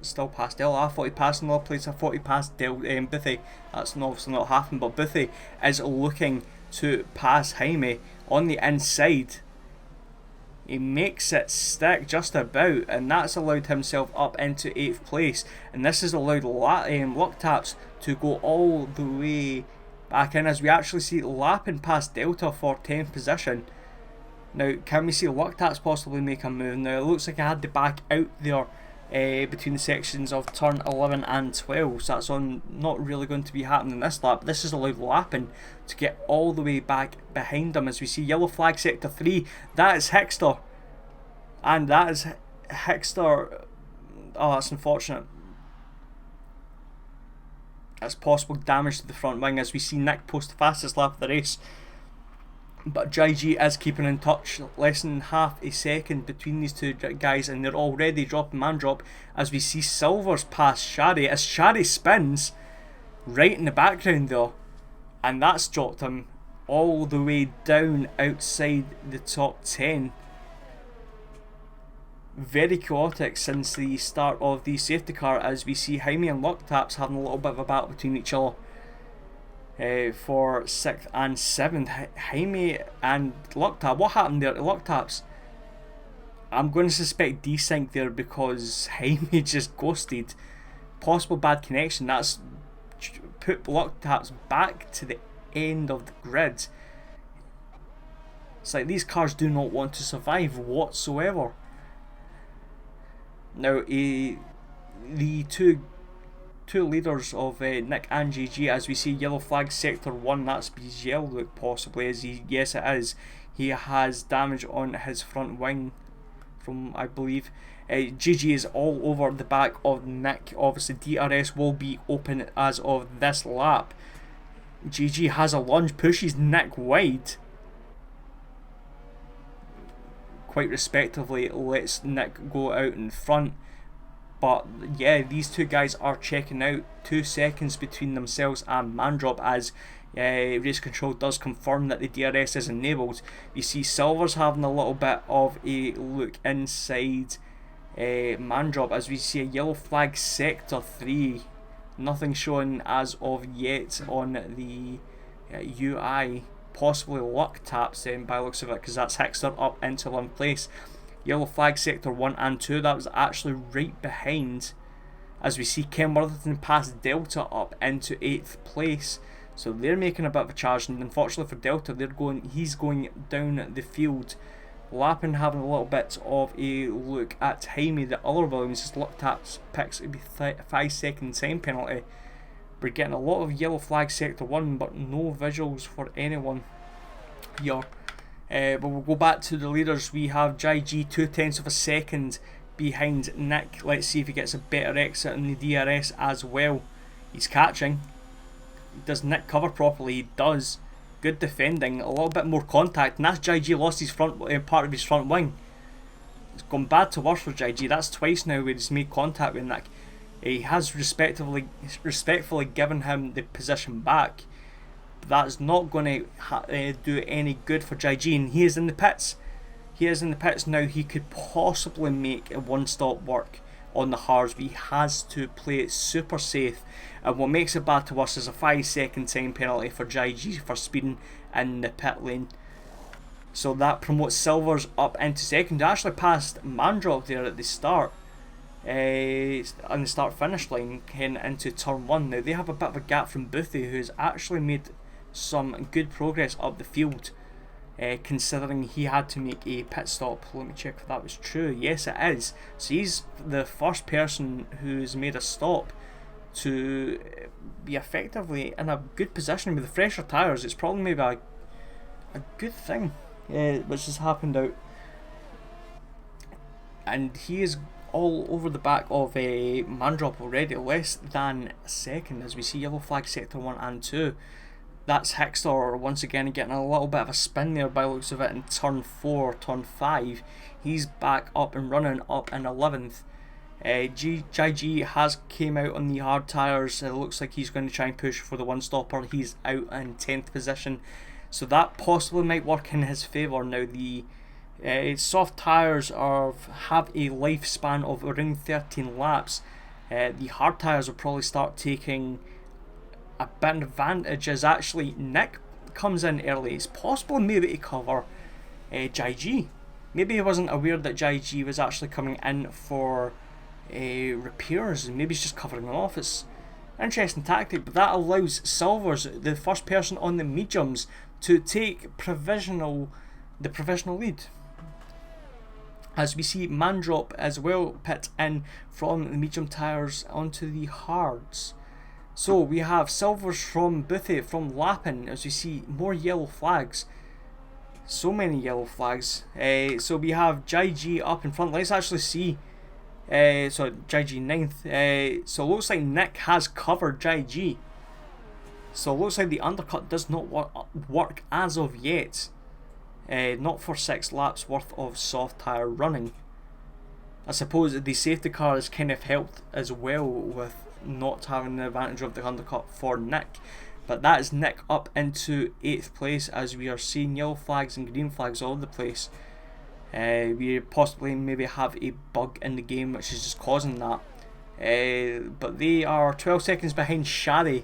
still past Delta. I thought he passed another place. I thought he passed Buffy. That's obviously not happened, but Buffy is looking to pass Jaime on the inside. He makes it stick just about, and that's allowed himself up into 8th place, and this has allowed Lucktaps to go all the way back in, as we actually see Lappin past Delta for 10th position. Now can we see Lucktaps possibly make a move? Now it looks like I had to back out there between the sections of turn 11 and 12, so that's not really going to be happening this lap. This has allowed Lappin to get all the way back behind him, as we see yellow flag sector 3. That is Hickster, and that is Hickster. Oh, that's unfortunate. That's possible damage to the front wing, as we see Nick post the fastest lap of the race. But JG is keeping in touch, less than half a second between these two guys, and they're already dropping man drop, as we see Silvers pass Shari, as Shari spins right in the background though, and that's dropped him all the way down outside the top 10. Very chaotic since the start of the safety car, as we see Jaime and Lucktaps having a little bit of a battle between each other. For 6th and 7th, Jaime and Lucktap. What happened there to Lucktaps? I'm going to suspect desync there, because Jaime just ghosted. Possible bad connection. That's put Lucktaps back to the end of the grid. It's like these cars do not want to survive whatsoever. Now the two leaders of Nick and GG, as we see yellow flag sector 1, that's GnialSsor possibly, as yes it is, he has damage on his front wing from, I believe. GG is all over the back of Nick. Obviously DRS will be open as of this lap. GG has a lunge, pushes Nick wide quite respectively, lets Nick go out in front. But yeah, these two guys are checking out. 2 seconds between themselves and Mandrop, as race control does confirm that the DRS is enabled. You see Silvers having a little bit of a look inside Mandrop, as we see a yellow flag sector 3. Nothing showing as of yet on the UI. Possibly Lucktaps then by the looks of it, because that's Hickster up into 11th place. Yellow flag sector 1 and 2, that was actually right behind, as we see Ken Worthington pass Delta up into 8th place. So they're making a bit of a charge, and unfortunately for Delta, he's going down the field Lappin having a little bit of a look at Jaime, the other Williams. His luck taps picks a 5-second time penalty. We're getting a lot of yellow flag sector 1, but no visuals for anyone here. But we'll go back to the leaders. We have JG 0.2 of a second behind Nick. Let's see if he gets a better exit in the DRS as well. He's catching. Does Nick cover properly? He does. Good defending, a little bit more contact, and that's JG lost his front part of his front wing. It's gone bad to worse for JG. That's twice now where he's made contact with Nick. He has respectfully given him the position back. But that's not going to do any good for JG, and he is in the pits. He is in the pits now. He could possibly make a one-stop work on the hards, but he has to play it super safe. And what makes it bad to us is a 5-second time penalty for JG for speeding in the pit lane. So that promotes Silvers up into second. They actually passed Mandrop there at the start, on the start-finish line, heading into turn 1. Now they have a bit of a gap from Boothie, who's actually made some good progress up the field, considering he had to make a pit stop. Let me check if that was true. Yes, it is. So he's the first person who's made a stop to be effectively in a good position with the fresher tyres. It's probably maybe a good thing which has happened out. And he is all over the back of a Mandrop already, less than a second, as we see yellow flag sector 1 and 2. That's GnialSsor once again getting a little bit of a spin there by the looks of it in turn 4, turn 5. He's back up and running up in 11th. JG has came out on the hard tyres. It looks like he's going to try and push for the one stopper. He's out in 10th position, so that possibly might work in his favour. Now the soft tyres have a lifespan of around 13 laps. The hard tyres will probably start taking a bit of advantage as actually Nick comes in early. It's possible maybe to cover JG. Maybe he wasn't aware that JG was actually coming in for repairs, and maybe he's just covering them off. It's an interesting tactic, but that allows Silvers, the first person on the mediums, to take the provisional lead. As we see Mandrop as well pit in from the medium tyres onto the hards. So we have Silvers from Boothie, from Lappin, as we see more yellow flags. So many yellow flags. So we have JG up in front. Let's actually see. So JG 9th. So it looks like Nick has covered JG. So it looks like the undercut does not work as of yet. Not for 6 laps worth of soft tyre running. I suppose the safety car has kind of helped as well with not having the advantage of the undercut for Nick. But that is Nick up into 8th place, as we are seeing yellow flags and green flags all over the place. We possibly maybe have a bug in the game which is just causing that. But they are 12 seconds behind Shadi,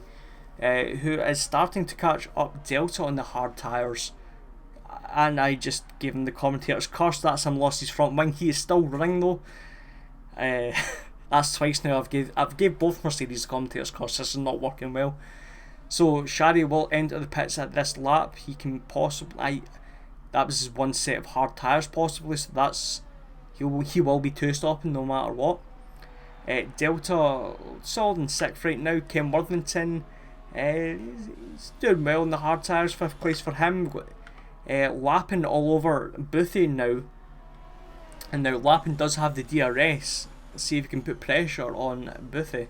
who is starting to catch up Delta on the hard tyres. And I just gave him the commentator's curse. That's him lost his front wing. He is still running though. That's twice now I've gave both Mercedes the commentator's curse. This is not working well. So Shadi will enter the pits at this lap. He can possibly, that was his one set of hard tyres possibly, so that's he will be 2-stopping no matter what. Delta solid in 6th right now. Ken Worthington, he's doing well in the hard tyres, 5th place for him. Lappin all over Boothie now, and now Lappin does have the DRS. Let's see if he can put pressure on Boothie.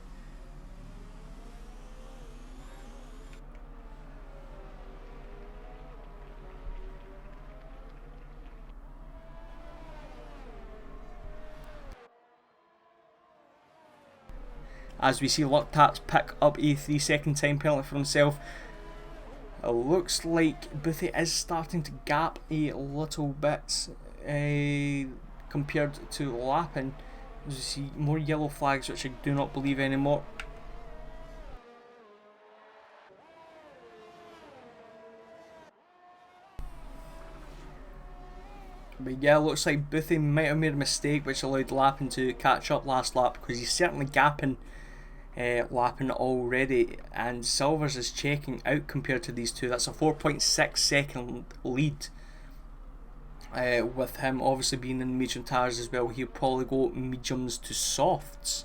As we see Luck Taps pick up a 3-second time penalty for himself. It looks like Boothie is starting to gap a little bit compared to Lappin. As we see more yellow flags, which I do not believe anymore. But yeah, it looks like Boothie might have made a mistake which allowed Lappin to catch up last lap, because he's certainly gapping Lappin already, and Silvers is checking out compared to these two. That's a 4.6 second lead. with him obviously being in medium tyres as well, he'll probably go mediums to softs.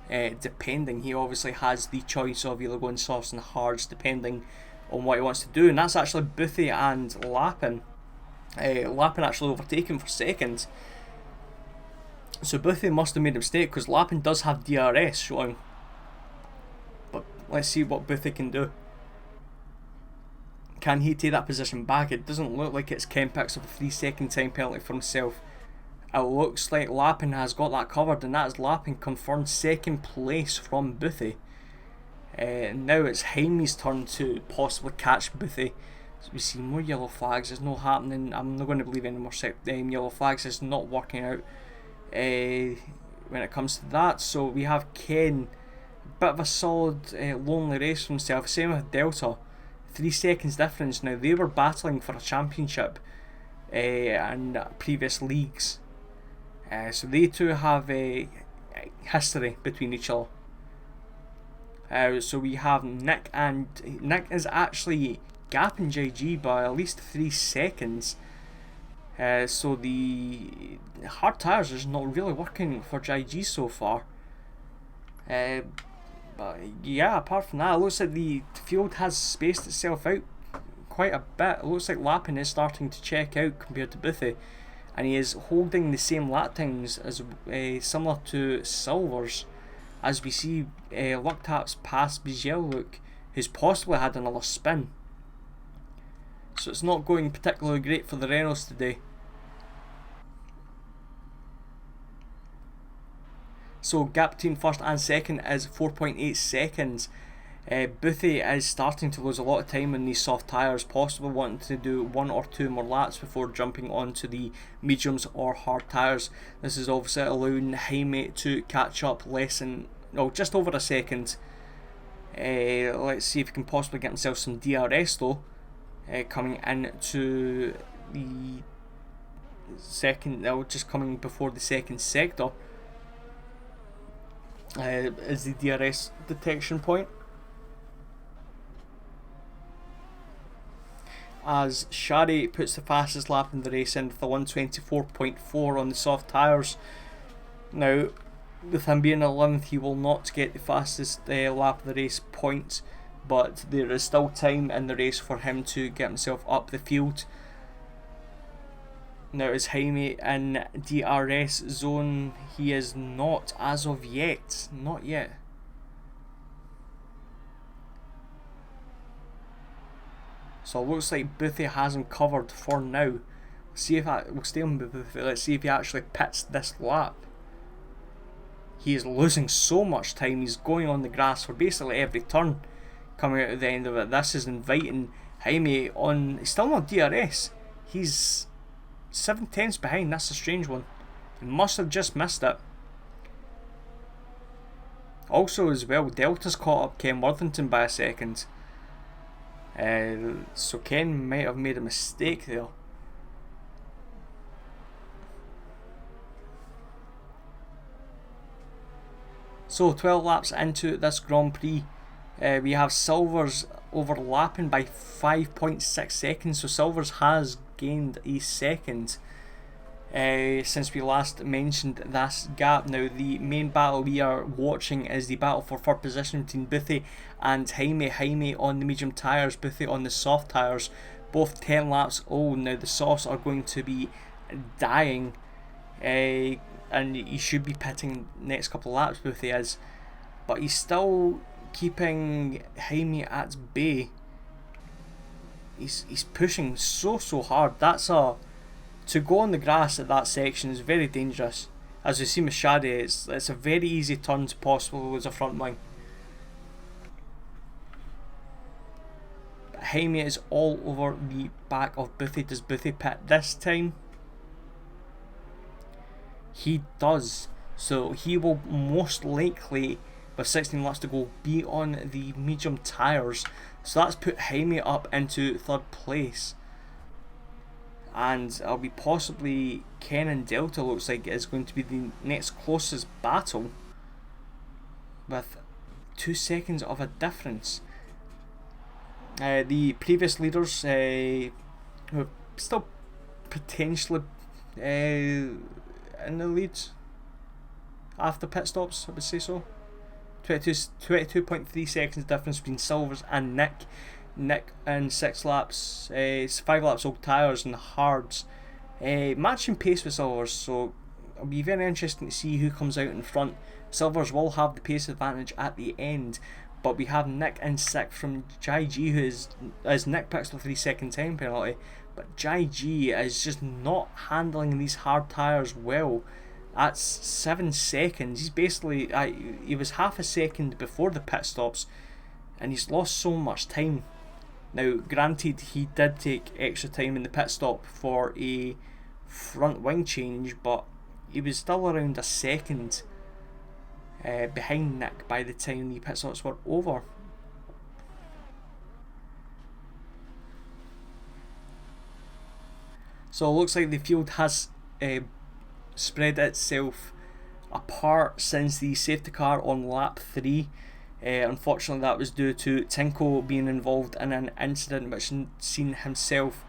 Depending, he obviously has the choice of either going softs and hards depending on what he wants to do, and that's actually Boothie and Lappin. Lappin actually overtaken for second. So Boothie must have made a mistake because Lappin does have DRS showing. But let's see what Boothie can do. Can he take that position back? It doesn't look like it's Ken picks up a 3-second time penalty for himself. It looks like Lappin has got that covered, and that is Lappin confirmed second place from Boothie. Now it's Jaime's turn to possibly catch Boothie. So we see more yellow flags. It's not happening. I'm not going to believe any more yellow flags. It's not working out when it comes to that. So we have Ken, a bit of a solid lonely race for himself. Same with Delta, 3 seconds difference. Now they were battling for a championship in previous leagues, so they two have a history between each other. So we have Nick, and Nick is actually gapping JG by at least 3 seconds. So the hard tyres is not really working for JG so far. But yeah, apart from that, it looks like the field has spaced itself out quite a bit. It looks like Lappin is starting to check out compared to Boothie, and he is holding the same lap times as similar to Silver's. As we see, Luck Taps past Bijeluk, who's possibly had another spin. So it's not going particularly great for the Renaults today. So gap between first and second is 4.8 seconds. Boothie is starting to lose a lot of time in these soft tyres, possibly wanting to do 1 or 2 more laps before jumping onto the mediums or hard tyres. This is obviously allowing Jaime to catch up just over a second. Let's see if he can possibly get himself some DRS though, coming into the second, just coming before the second sector. Is the DRS detection point, as Shari puts the fastest lap in the race in with a 1:24.4 on the soft tyres. Now, with him being 11th, he will not get the fastest lap of the race points, but there is still time in the race for him to get himself up the field. Now is Jaime in DRS zone? He is not as of yet. Not yet. So it looks like Boothie has him covered for now. See if we'll stay on Boothie. Let's see if he actually pits this lap. He is losing so much time. He's going on the grass for basically every turn. Coming out at the end of it. This is inviting Jaime on. He's still not DRS. He's 7/10ths behind. That's a strange one. He must have just missed it. Also as well, Delta's caught up Ken Worthington by a second. So Ken might have made a mistake there. So 12 laps into this Grand Prix, we have Silver's overlapping by 5.6 seconds. So Silver's has gained a second since we last mentioned this gap. Now the main battle we are watching is the battle for third position between Boothie and Jaime. Jaime on the medium tyres, Boothie on the soft tyres, both 10 laps old. Now the softs are going to be dying, and he should be pitting next couple of laps, Boothie is, but he's still keeping Jaime at bay. He's pushing so hard. To go on the grass at that section is very dangerous. As we see with Shadi, it's a very easy turn to possibly lose a front wing. But Jaime is all over the back of Boothie. Does Boothie pit this time? He does. So he will most likely, with 16 laps to go, be on the medium tyres. So that's put Jaime up into third place. And it'll be possibly Ken and Delta, looks like it is going to be the next closest battle, with 2 seconds of a difference. The previous leaders who are still potentially in the lead after pit stops, I would say so. 22.3 seconds difference between Silvers and Nick. Nick in 6 laps, 5 laps old tyres and hards, matching pace with Silvers, so it'll be very interesting to see who comes out in front. Silvers will have the pace advantage at the end, but we have Nick in 6th from Jai G, who is, as Nick picks the 3-second time penalty, but Jai G is just not handling these hard tyres well. That's 7 seconds. He's basically, he was half a second before the pit stops, and he's lost so much time. Now, granted, he did take extra time in the pit stop for a front wing change, but he was still around a second behind Nick by the time the pit stops were over. So it looks like the field has spread itself apart since the safety car on lap 3. Unfortunately, that was due to Tinko being involved in an incident which seen himself,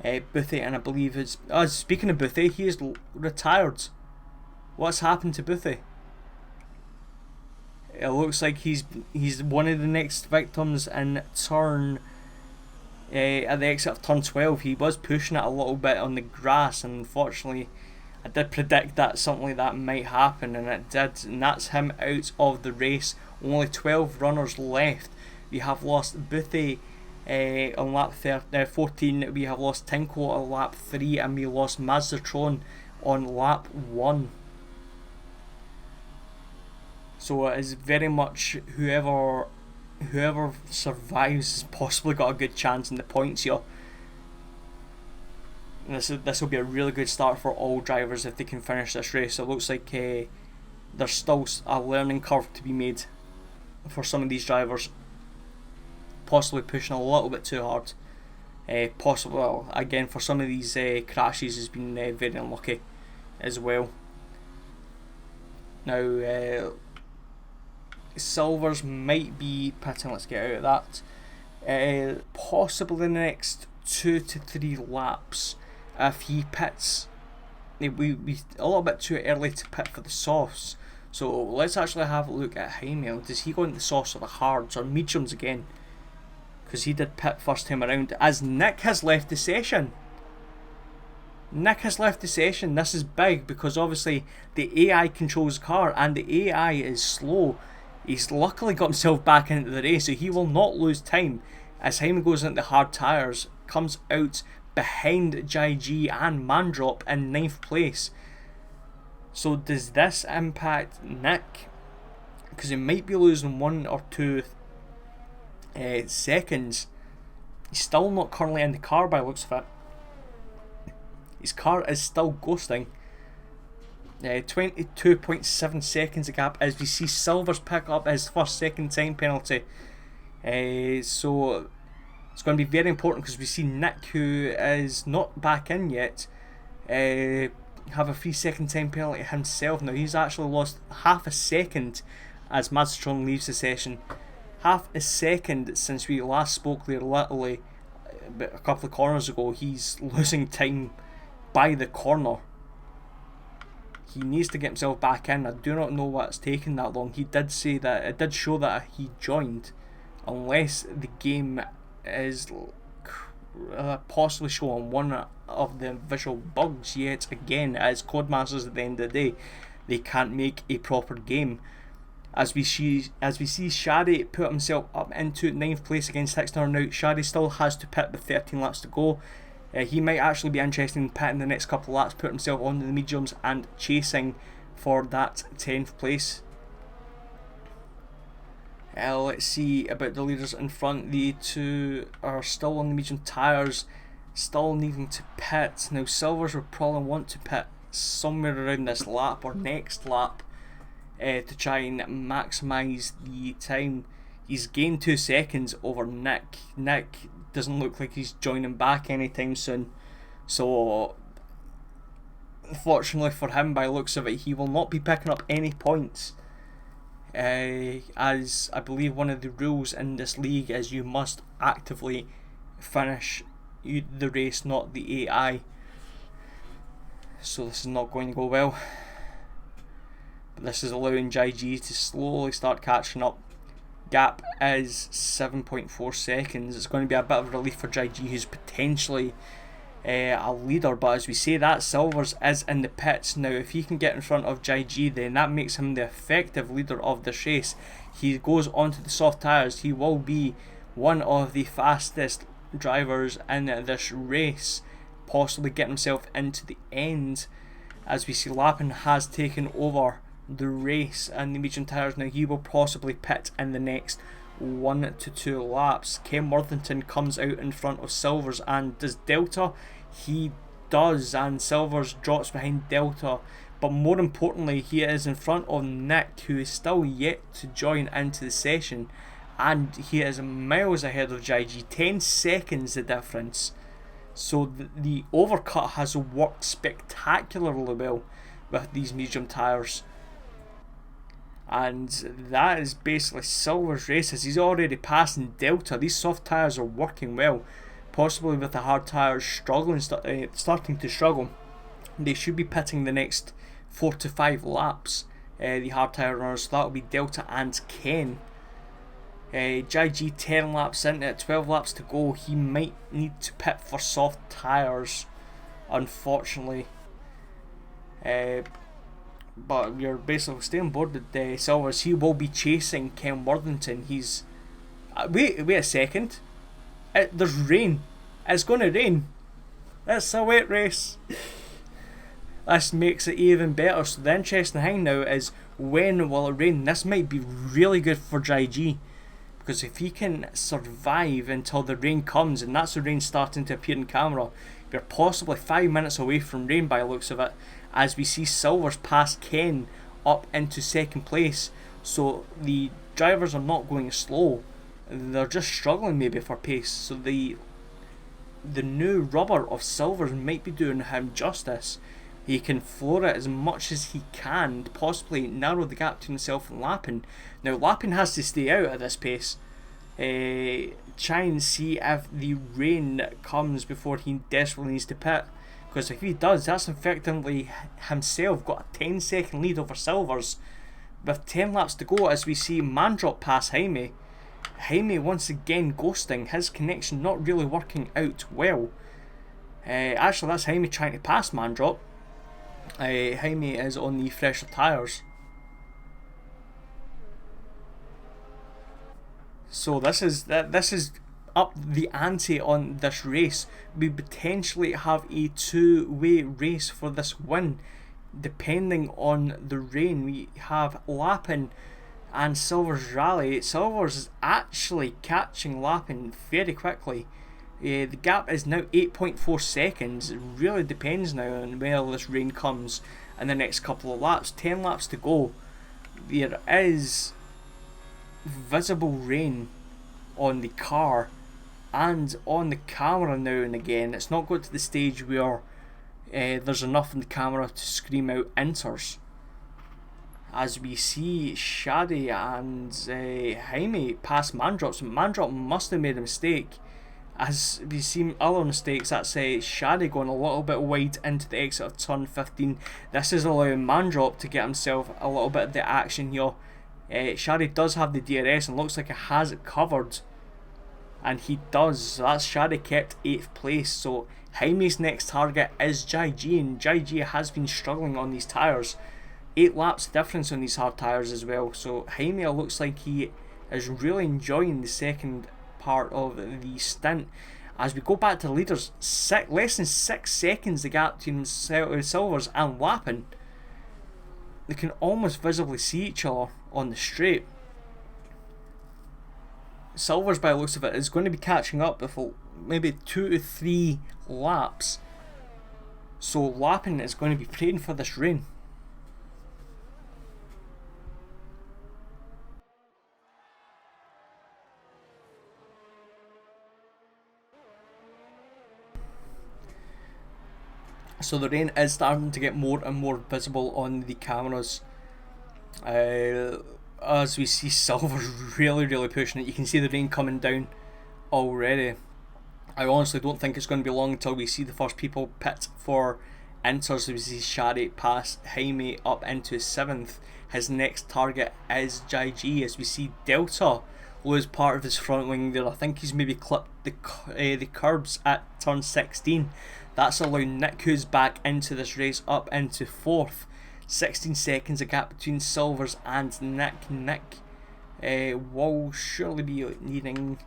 Boothie, and I believe his. Speaking of Boothie, he is retired. What's happened to Boothie? It looks like he's one of the next victims in turn. At the exit of turn 12, he was pushing it a little bit on the grass, and unfortunately, I did predict that something like that might happen, and it did, and that's him out of the race. Only 12 runners left. We have lost Boothie on lap 14, we have lost Tinko on lap 3, and we lost Mazzatron on lap 1. So it is very much whoever survives has possibly got a good chance in the points here. And this will be a really good start for all drivers if they can finish this race. It looks like there's still a learning curve to be made for some of these drivers, possibly pushing a little bit too hard. Possible again for some of these crashes has been very unlucky as well. Now Silvers might be pitting. Let's get out of that. Possibly in the next 2 to 3 laps, if he pits. We a little bit too early to pit for the softs. So let's actually have a look at Jaime. Does he go into the softs or the hards or mediums again? Because he did pit first time around. As Nick has left the session. This is big because obviously the AI controls the car and the AI is slow. He's luckily got himself back into the race, so he will not lose time as Jaime goes into the hard tyres, comes out behind Jai G and Mandrop in 9th place. So does this impact Nick? Because he might be losing 1 or 2 seconds. He's still not currently in the car by the looks of it. His car is still ghosting. 22.7 seconds a gap as we see Silvers pick up his first second time penalty. So it's going to be very important because we see Nick, who is not back in yet, have a 3 second time penalty himself. Now he's actually lost half a second as Mazzatron leaves the session. Half a second since we last spoke there, literally a couple of corners ago. He's losing time by the corner. He needs to get himself back in. I do not know what's taken that long. He did say that it did show that he joined, unless the game is possibly showing one of the visual bugs yet again. As Codemasters at the end of the day, they can't make a proper game. As we see Shady put himself up into 9th place against Hickster. Now Shady still has to pit with 13 laps to go. He might actually be interested in pitting the next couple of laps, put himself onto the mediums and chasing for that 10th place. Let's see about the leaders in front. The two are still on the medium tyres, still needing to pit. Now Silvers will probably want to pit somewhere around this lap or next lap to try and maximise the time. He's gained 2 seconds over Nick. Nick doesn't look like he's joining back anytime soon, so unfortunately for him, by the looks of it, he will not be picking up any points, as I believe one of the rules in this league is you must actively finish the race, not the AI. so this is not going to go well. But this is allowing GG to slowly start catching up. Gap is 7.4 seconds. It's going to be a bit of relief for GG, who's potentially a leader, but as we say that, Silvers is in the pits. Now if he can get in front of GG, then that makes him the effective leader of this race. He goes onto the soft tyres. He will be one of the fastest drivers in this race, possibly getting himself into the end. As we see, Lappin has taken over the race and the medium tyres. Now he will possibly pit in the next 1 to 2 laps. Ken Worthington comes out in front of Silvers and does Delta. He does, and Silvers drops behind Delta, but more importantly he is in front of Nick, who is still yet to join into the session, and he is miles ahead of GG, 10 seconds the difference. So the overcut has worked spectacularly well with these medium tyres. And that is basically Silver's races. He's already passing Delta. These soft tyres are working well. Possibly with the hard tyres starting to struggle. They should be pitting the next 4 to 5 laps, the hard tyre runners. So that will be Delta and Ken. GG 10 laps into it, 12 laps to go. He might need to pit for soft tyres, unfortunately. But we're basically staying on board with Silvers. He will be chasing Ken Worthington. He's wait a second. There's rain. It's going to rain. It's a wet race. This makes it even better. So the interesting thing now is, when will it rain? This might be really good for GG, because if he can survive until the rain comes, and that's the rain starting to appear in camera, we're possibly 5 minutes away from rain by the looks of it, as we see Silvers pass Ken up into second place. So the drivers are not going slow, they're just struggling maybe for pace. So the new rubber of Silvers might be doing him justice. He can floor it as much as he can, possibly narrow the gap between himself and Lappin. Now Lappin has to stay out at this pace, try and see if the rain comes before he desperately needs to pit, because if he does, that's effectively himself got a 10-second lead over Silvers with 10 laps to go. As we see Mandrop pass Jaime. Jaime once again ghosting, his connection not really working out well. Actually that's Jaime trying to pass Mandrop. Jaime is on the fresher tyres. So this is up the ante on this race. We potentially have a two-way race for this win, depending on the rain. We have Lappin and Silvers rally. Silvers is actually catching Lappin very quickly. The gap is now 8.4 seconds. It really depends now on where this rain comes in the next couple of laps. 10 laps to go. There is visible rain on the car and on the camera now and again. It's not got to the stage where there's enough in the camera to scream out enters. As we see Shadi and Jaime pass Mandrop. So Mandrop must have made a mistake. As we see other mistakes, that's Shadi going a little bit wide into the exit of turn 15. This is allowing Mandrop to get himself a little bit of the action here. Shadi does have the DRS and looks like it has it covered, and he does. So that's Shadi kept 8th place. So Jaime's next target is GG, and GG has been struggling on these tyres. 8 laps difference on these hard tyres as well. So Jaime looks like he is really enjoying the second part of the stint. As we go back to the leaders, less than 6 seconds the gap between Silvers and Lappin. They can almost visibly see each other on the straight. Silvers, by the looks of it, is going to be catching up with maybe 2 to 3 laps. So Lappin is going to be praying for this rain. So the rain is starting to get more and more visible on the cameras. As we see Silver's really pushing it. You can see the rain coming down already. I honestly don't think it's going to be long until we see the first people pit for enters. We see Shari pass Jaime up into 7th. His next target is G, as we see Delta lose part of his front wing there. I think he's maybe clipped the curbs at turn 16. That's allowed Nick, who's back into this race, up into 4th. 16 seconds a gap between Silvers and Nick. Nick will surely be needing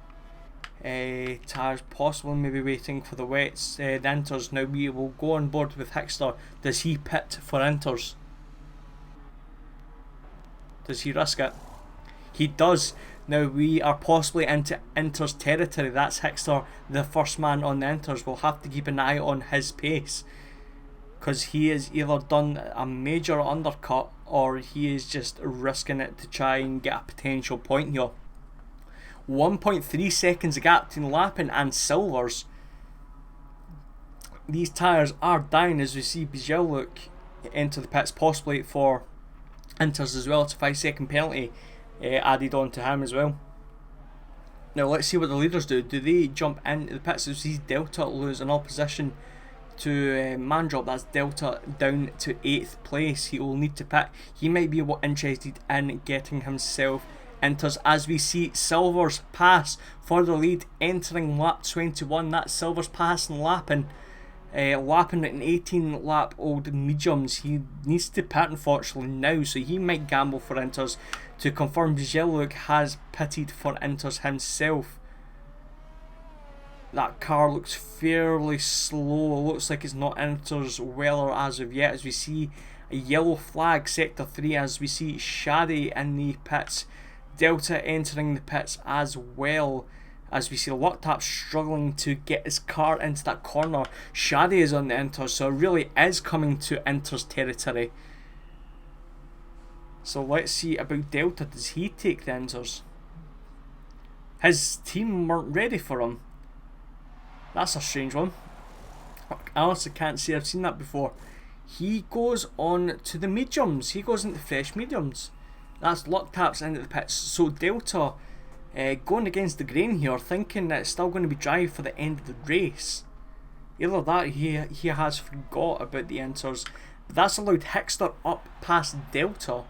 tyres, possibly maybe waiting for the wets. The Inters now, we will go on board with Hickster. Does he pit for Inters? Does he risk it? He does. Now we are possibly into Inters territory. That's Hickster, the first man on the Inters. We'll have to keep an eye on his pace, because he has either done a major undercut or he is just risking it to try and get a potential point here. 1.3 seconds a gap between Lappin and Silvers. These tyres are down, as we see Bijeluk enter the pits, possibly for Inters as well. It's a 5-second penalty added on to him as well. Now let's see what the leaders do. Do they jump into the pits? As we see Delta lose an opposition to Mandrop. That's Delta down to 8th place. He will need to pit. He might be interested in getting himself Inters, as we see Silvers pass for the lead entering lap 21. That's Silvers passing Lappin. Lappin at an 18 lap old mediums. He needs to pit unfortunately now, so he might gamble for Inters to confirm Bijeluk has pitted for Inters himself. That car looks fairly slow. Looks like it's not Inters Weller as of yet, as we see a yellow flag, sector 3, as we see Shadi in the pits. Delta entering the pits as well, as we see Locktap struggling to get his car into that corner. Shadi is on the Inters, so it really is coming to Inters territory. So let's see about Delta. Does he take the Inters? His team weren't ready for him. That's a strange one. I honestly can't say I've seen that before. He goes on to the mediums. He goes into fresh mediums. That's Locktap's into the pits. So Delta going against the grain here, thinking that it's still going to be dry for the end of the race. Either that, he has forgot about the Inters. But that's allowed Hickster up past Delta.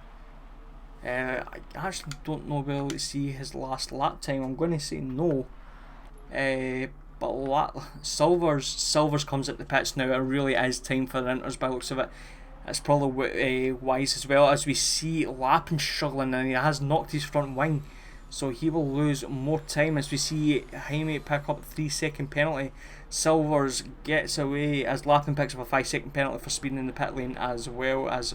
I actually don't know whether to see his last lap time. I'm going to say no. But Silvers comes at the pits now. It really is time for the Inters by the looks of it. It's probably wise as well, as we see Lappin struggling and he has knocked his front wing, so he will lose more time, as we see Jaime pick up a 3-second penalty. Silvers gets away as Lappin picks up a 5-second penalty for speeding in the pit lane, as well as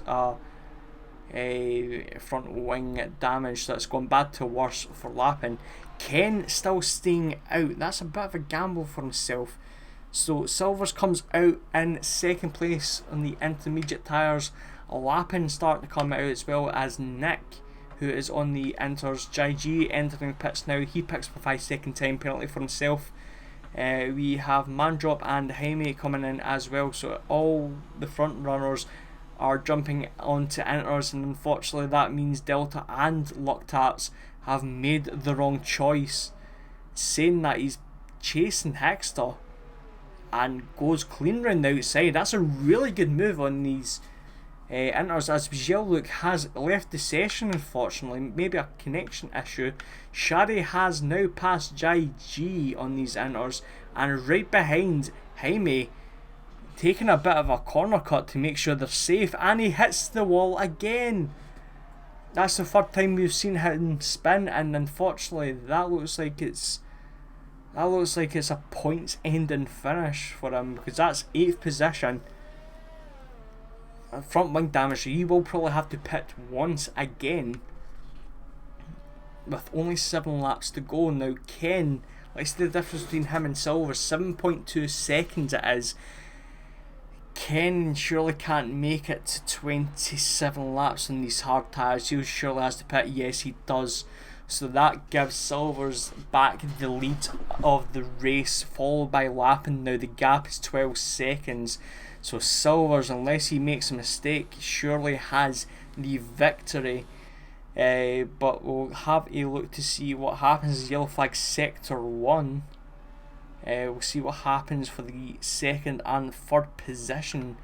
a front wing damage. So it's gone bad to worse for Lappin. Ken still staying out. That's a bit of a gamble for himself. So Silvers comes out in 2nd place on the intermediate tyres. Lappin starting to come out, as well as Nick, who is on the Inters. JG entering the pits now. He picks up a 5-second time penalty for himself. We have Mandrop and Jaime coming in as well. So all the front runners are jumping onto Inters, and unfortunately that means Delta and Locktaps have made the wrong choice. Saying that, he's chasing Hickster and goes clean round the outside. That's a really good move on these Inters, as Bijeluk has left the session unfortunately. Maybe a connection issue. Shari has now passed Jai G on these Inters, and right behind Jaime, taking a bit of a corner cut to make sure they're safe, and he hits the wall again. That's the 3rd time we've seen him spin, and unfortunately that looks like it's a points ending finish for him, because that's 8th position. Front wing damage, so he will probably have to pit once again with only 7 laps to go. Now Ken, let's see the difference between him and Silver. 7.2 seconds it is. Ken surely can't make it to 27 laps on these hard tyres. He surely has to pit. Yes, he does. So that gives Silvers back the lead of the race, followed by Lappin. Now the gap is 12 seconds. So Silvers, unless he makes a mistake, surely has the victory. But we'll have a look to see what happens. Yellow flag sector 1. We'll see what happens for the 2nd and 3rd position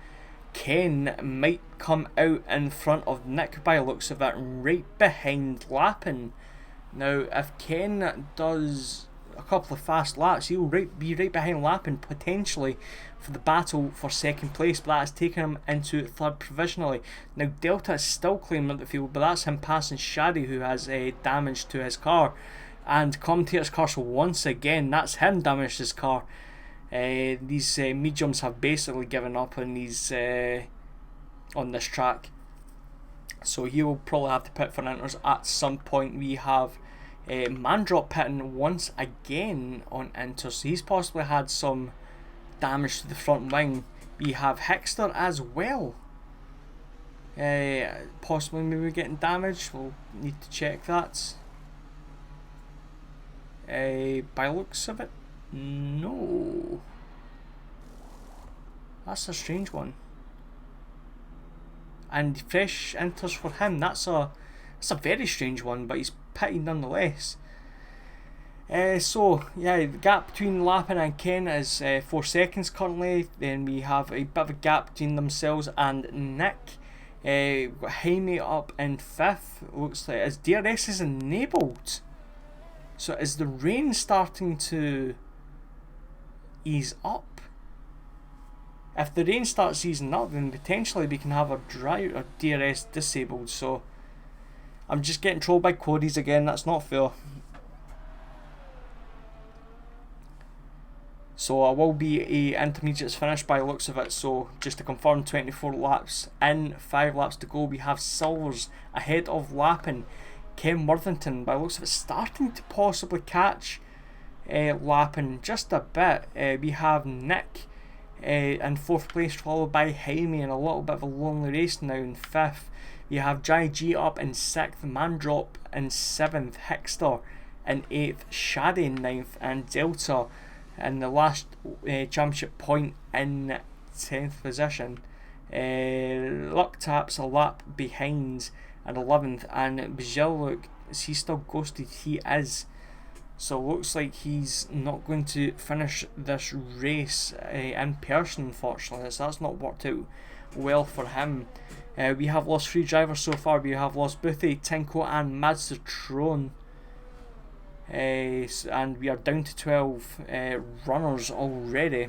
Ken might come out in front of Nick by the looks of it, right behind Lappin. Now, if Ken does a couple of fast laps, he'll be right behind Lappin, potentially for the battle for second place, but that has taken him into third provisionally. Now, Delta is still claiming the field, but that's him passing Shadi, who has damage to his car. And commentator's curse once again, that's him damaged his car. These mediums have basically given up on these on this track, so he will probably have to pit for inters at some point. We have Mandrop pitting once again on inters, so he's possibly had some damage to the front wing. We have Hexter as well, possibly maybe getting damaged. We'll need to check that. By looks of it, no. That's a strange one. And fresh inters for him. That's a very strange one, but he's pitting nonetheless. So yeah, the gap between Lappin and Ken is 4 seconds currently. Then we have a bit of a gap between themselves and Nick. We've got Jaime up in 5th. Looks like his DRS is enabled. So is the rain starting to ease up? If the rain starts easing up, then potentially we can have a dry or DRS disabled. So I'm just getting trolled by Cody's again. That's not fair. So I will be a intermediates finish by the looks of it. So just to confirm, 24 laps in, 5 laps to go. We have Silvers ahead of Lappin. Ken Worthington, by the looks of it, starting to possibly catch Lappin just a bit. We have Nick in 4th place, followed by Jaime in a little bit of a lonely race now in 5th. You have Jai G up in 6th, Mandrop in 7th, Hexter in 8th, Shadi in 9th, and Delta in the last championship point in 10th position. Luck Tap's a lap behind in 11th, and Bjeluk, is he still ghosted? He is. So looks like he's not going to finish this race in person, unfortunately. So that's not worked out well for him. We have lost 3 drivers so far. We have lost Boothie, Tinko and Mazda Tron. And we are down to 12 runners already.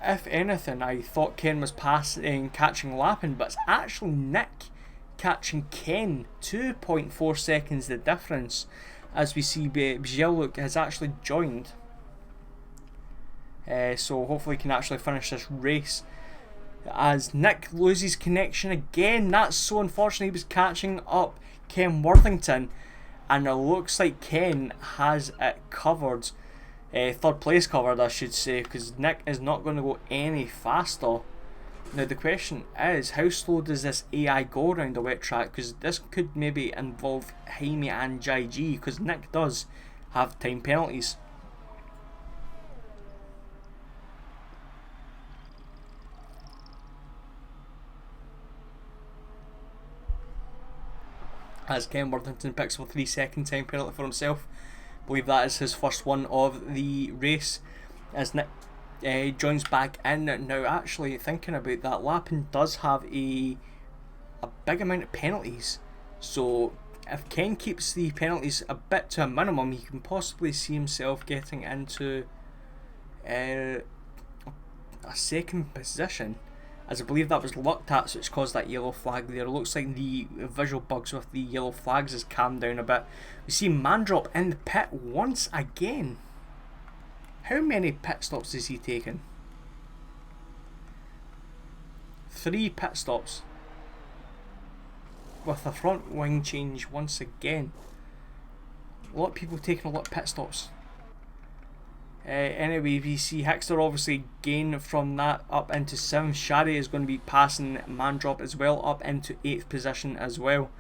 If anything, I thought Ken was catching Lappin, but it's actually Nick catching Ken. 2.4 seconds the difference, as we see Bjeluk has actually joined. So hopefully he can actually finish this race. As Nick loses connection again, that's so unfortunate. He was catching up Ken Worthington, and it looks like Ken has it covered. 3rd place covered, I should say, because Nick is not going to go any faster. Now the question is, how slow does this AI go around the wet track? Because this could maybe involve Jaime and Jai G, because Nick does have time penalties. As Ken Worthington picks up a 3-second time penalty for himself. I believe that is his first one of the race, as Nick joins back in. Now actually thinking about that, Lappin does have a big amount of penalties, so if Ken keeps the penalties a bit to a minimum, he can possibly see himself getting into a 2nd position, as I believe that was Luck Taps which caused that yellow flag there. It looks like the visual bugs with the yellow flags has calmed down a bit. We see Mandrop in the pit once again. How many pit stops has he taken? 3 pit stops, with a front wing change once again. A lot of people taking a lot of pit stops. Anyway, we see Hexter obviously gain from that up into 7th. Shadi is going to be passing Mandrop as well up into 8th position as well.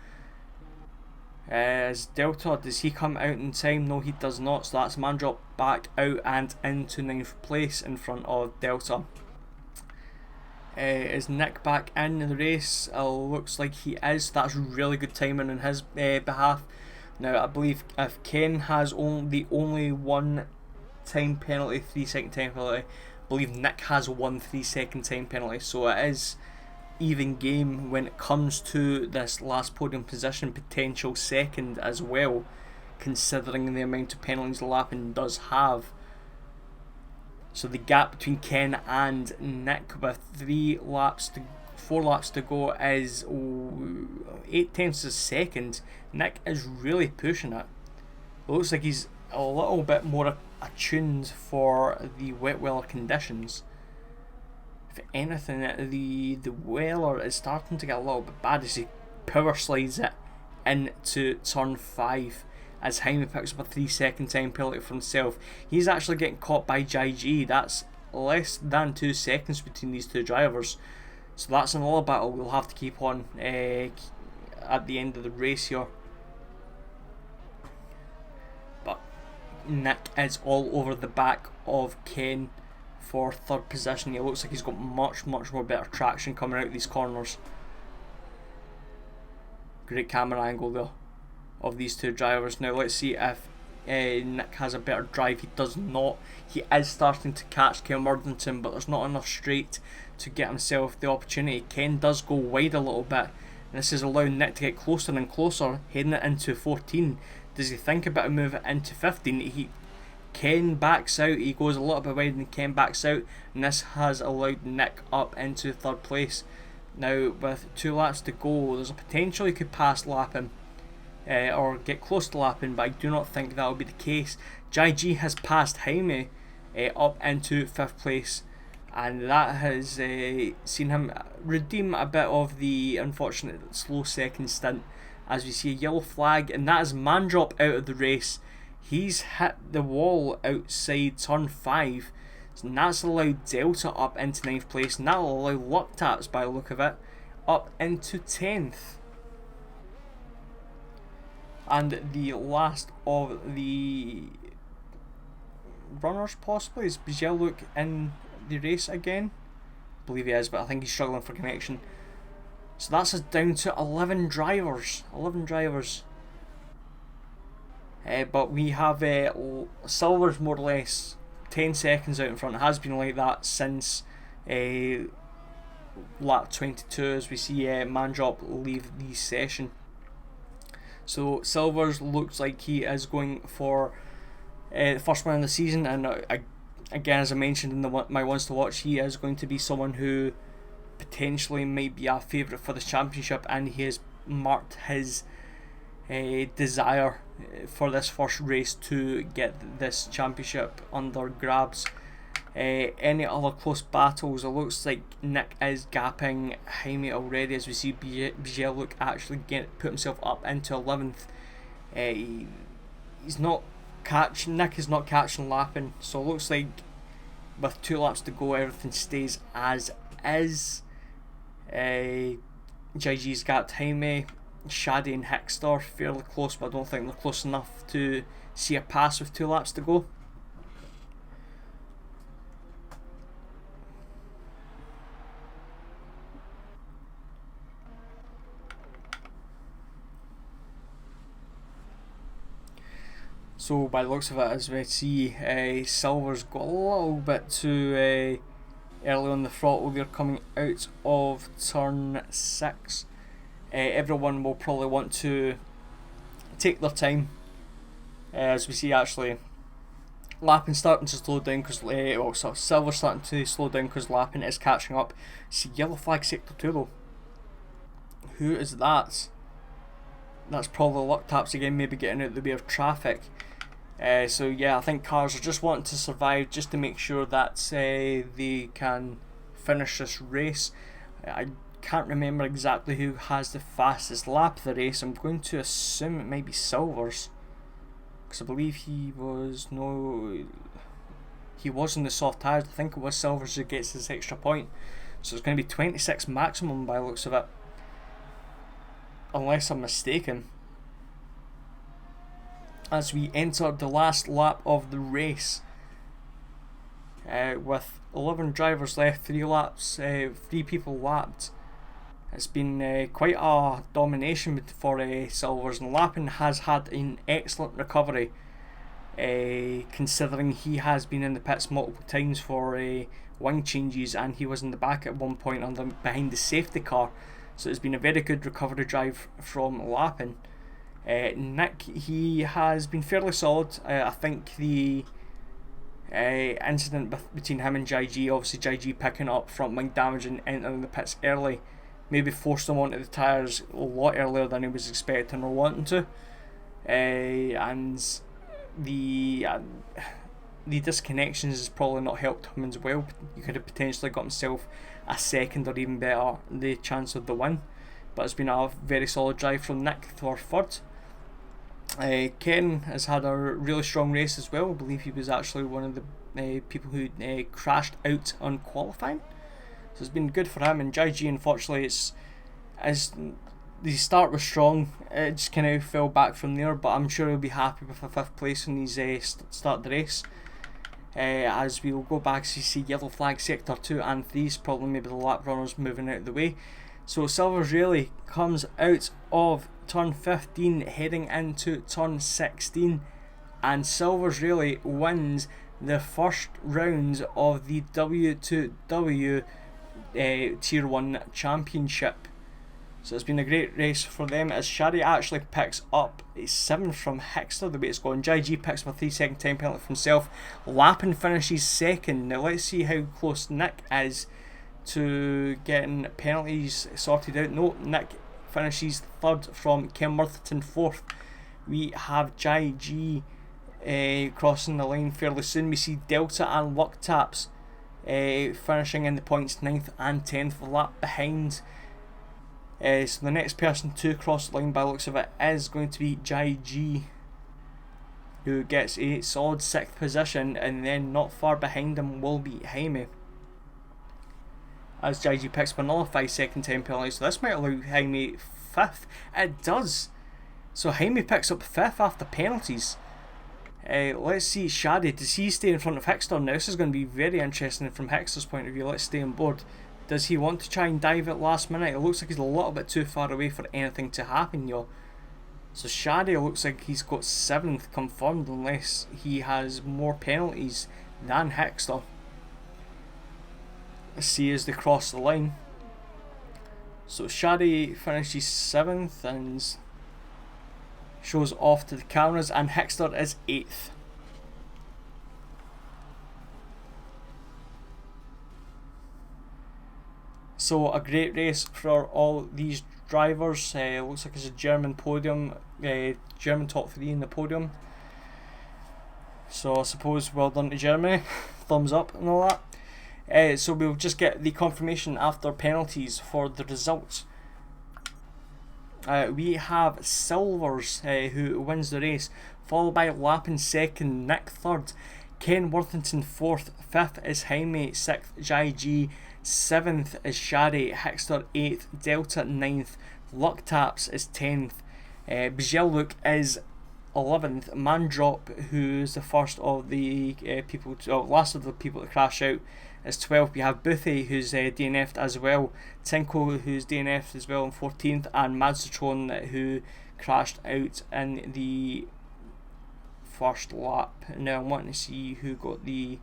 As Delta, does he come out in time? No, he does not. So that's Mandrop back out and into 9th place in front of Delta. Is Nick back in the race? Looks like he is. That's really good timing on his behalf. Now I believe if Ken has the only one time penalty, 3-second time penalty, I believe Nick has 1 3-second time penalty, so it is even game when it comes to this last podium position, potential second as well, considering the amount of penalties Lappin does have. So the gap between Ken and Nick with 4 laps to go is 8 tenths of a second. Nick is really pushing it. It looks like he's a little bit more attuned for the wet weather conditions. If anything, the weather is starting to get a little bit bad as he power slides it into turn 5 as Jaime picks up a 3-second time penalty for himself. He's actually getting caught by Jai. That's less than 2 seconds between these two drivers. So that's another battle we'll have to keep on at the end of the race here. But Nick is all over the back of Ken for 3rd position. He looks like he's got much more better traction coming out of these corners. Great camera angle there of these two drivers. Now let's see if Nick has a better drive. He does not. He is starting to catch Ken Worthington, but there's not enough straight to get himself the opportunity. Ken does go wide a little bit, and this is allowing Nick to get closer and closer, heading it into 14. Does he think about a move it into 15? Ken backs out, he goes a little bit wide and Ken backs out, and this has allowed Nick up into 3rd place. Now with 2 laps to go, there's a potential he could pass Lappin or get close to Lappin, but I do not think that will be the case. Jai G has passed Jaime up into 5th place, and that has seen him redeem a bit of the unfortunate slow second stint, as we see a yellow flag, and that is Mandrop out of the race. He's hit the wall outside turn 5, and that's allowed Delta up into 9th place, and that'll allow Luck Taps, by the look of it, up into 10th. And the last of the runners possibly is Bijeluk in the race again. I believe he is, but I think he's struggling for connection. So that's us down to 11 drivers. But we have Silver's more or less 10 seconds out in front. It has been like that since lap 22, as we see Mandrop leave the session. So Silver's looks like he is going for the first one in the season, and again, as I mentioned in my ones to watch, he is going to be someone who potentially might be a favourite for this championship, and he has marked his desire for this first race to get this championship under grabs. Any other close battles, it looks like Nick is gapping Jaime already, as we see Bijeluk actually put himself up into 11th. He's not catching, Nick is not catching Lappin, so it looks like with 2 laps to go everything stays as is. JG's gapped Jaime, Shadi and Hickster fairly close, but I don't think they're close enough to see a pass with 2 laps to go. So by the looks of it, as we see, Silver's got a little bit too early on the throttle. They're coming out of turn 6. Everyone will probably want to take their time, as we see actually Lappin starting to slow down because Silver's starting to slow down because Lappin is catching up. See yellow flag sector 2 though. Who is that? That's probably Luck Taps again, maybe getting out of the way of traffic. So yeah, I think cars are just wanting to survive just to make sure that they can finish this race. I can't remember exactly who has the fastest lap of the race. I'm going to assume it might be Silver's, because I believe he was in the soft tyres. I think it was Silver's who gets this extra point. So it's going to be 26 maximum by the looks of it, unless I'm mistaken. As we enter the last lap of the race, with 11 drivers left, 3 people lapped. It's been quite a domination for Silvers, and Lappin has had an excellent recovery. considering he has been in the pits multiple times for wing changes, and he was in the back at one point behind the safety car. So it's been a very good recovery drive from Lappin. Nick, he has been fairly solid. I think the incident between him and JG, obviously JG picking up front wing damage and entering the pits early, maybe forced him onto the tyres a lot earlier than he was expecting or wanting to. And the disconnections has probably not helped him as well. He could have potentially got himself a second or even better the chance of the win. But it's been a very solid drive from Nick for third. Ken has had a really strong race as well. I believe he was actually one of the people who crashed out on qualifying. So it's been good for him. And JG, unfortunately, as the start was strong, it just kind of fell back from there. But I'm sure he'll be happy with a 5th place when he's start the race. As we will go back to see yellow flag sector 2 and 3, probably maybe the lap runners moving out of the way. So Silver's Rayleigh comes out of turn 15 heading into turn 16, and Silver's Rayleigh wins the first rounds of the W2W Tier 1 Championship. So it's been a great race for them, as Shadi actually picks up a 7th from Hickster the way it's gone. JG picks up a 3-second time penalty for himself. Lappin finishes second. Now let's see how close Nick is to getting penalties sorted out. No, Nick finishes third from Kim Worthington 4th. We have JG crossing the line fairly soon. We see Delta and Luck Taps finishing in the points 9th and 10th, a lap behind. So the next person to cross the line by the looks of it is going to be JG, who gets a solid 6th position, and then not far behind him will be Jaime, as JG picks up another 5-second time penalty. So this might allow Jaime 5th. It does. So Jaime picks up 5th after penalties. Let's see, Shadi, does he stay in front of Hickster? Now this is going to be very interesting from Hickster's point of view. Let's stay on board. Does he want to try and dive at last minute? It looks like he's a little bit too far away for anything to happen, yo. So Shadi looks like he's got 7th confirmed, unless he has more penalties than Hickster. Let's see as they cross the line. So Shadi finishes 7th and shows off to the cameras, and Hickster is 8th. So a great race for all these drivers. Looks like it's a German podium, German top 3 in the podium. So I suppose well done to Germany. Thumbs up and all that. So we'll just get the confirmation after penalties for the results. We have Silvers, who wins the race, followed by Lappin 2nd, Nick 3rd, Ken Worthington 4th, 5th is Jaime, 6th JG, 7th is Shadi, Hickster 8th, Delta 9th, Luck Taps is 10th, Bjellook is 11th, Mandrop, who's the first of the last of the people to crash out, is 12th. We have Boothie, who's DNF'd as well, Tinko, who's DNF'd as well, in 14th, and Madsatron, who crashed out in the first lap. Now I'm wanting to see who got the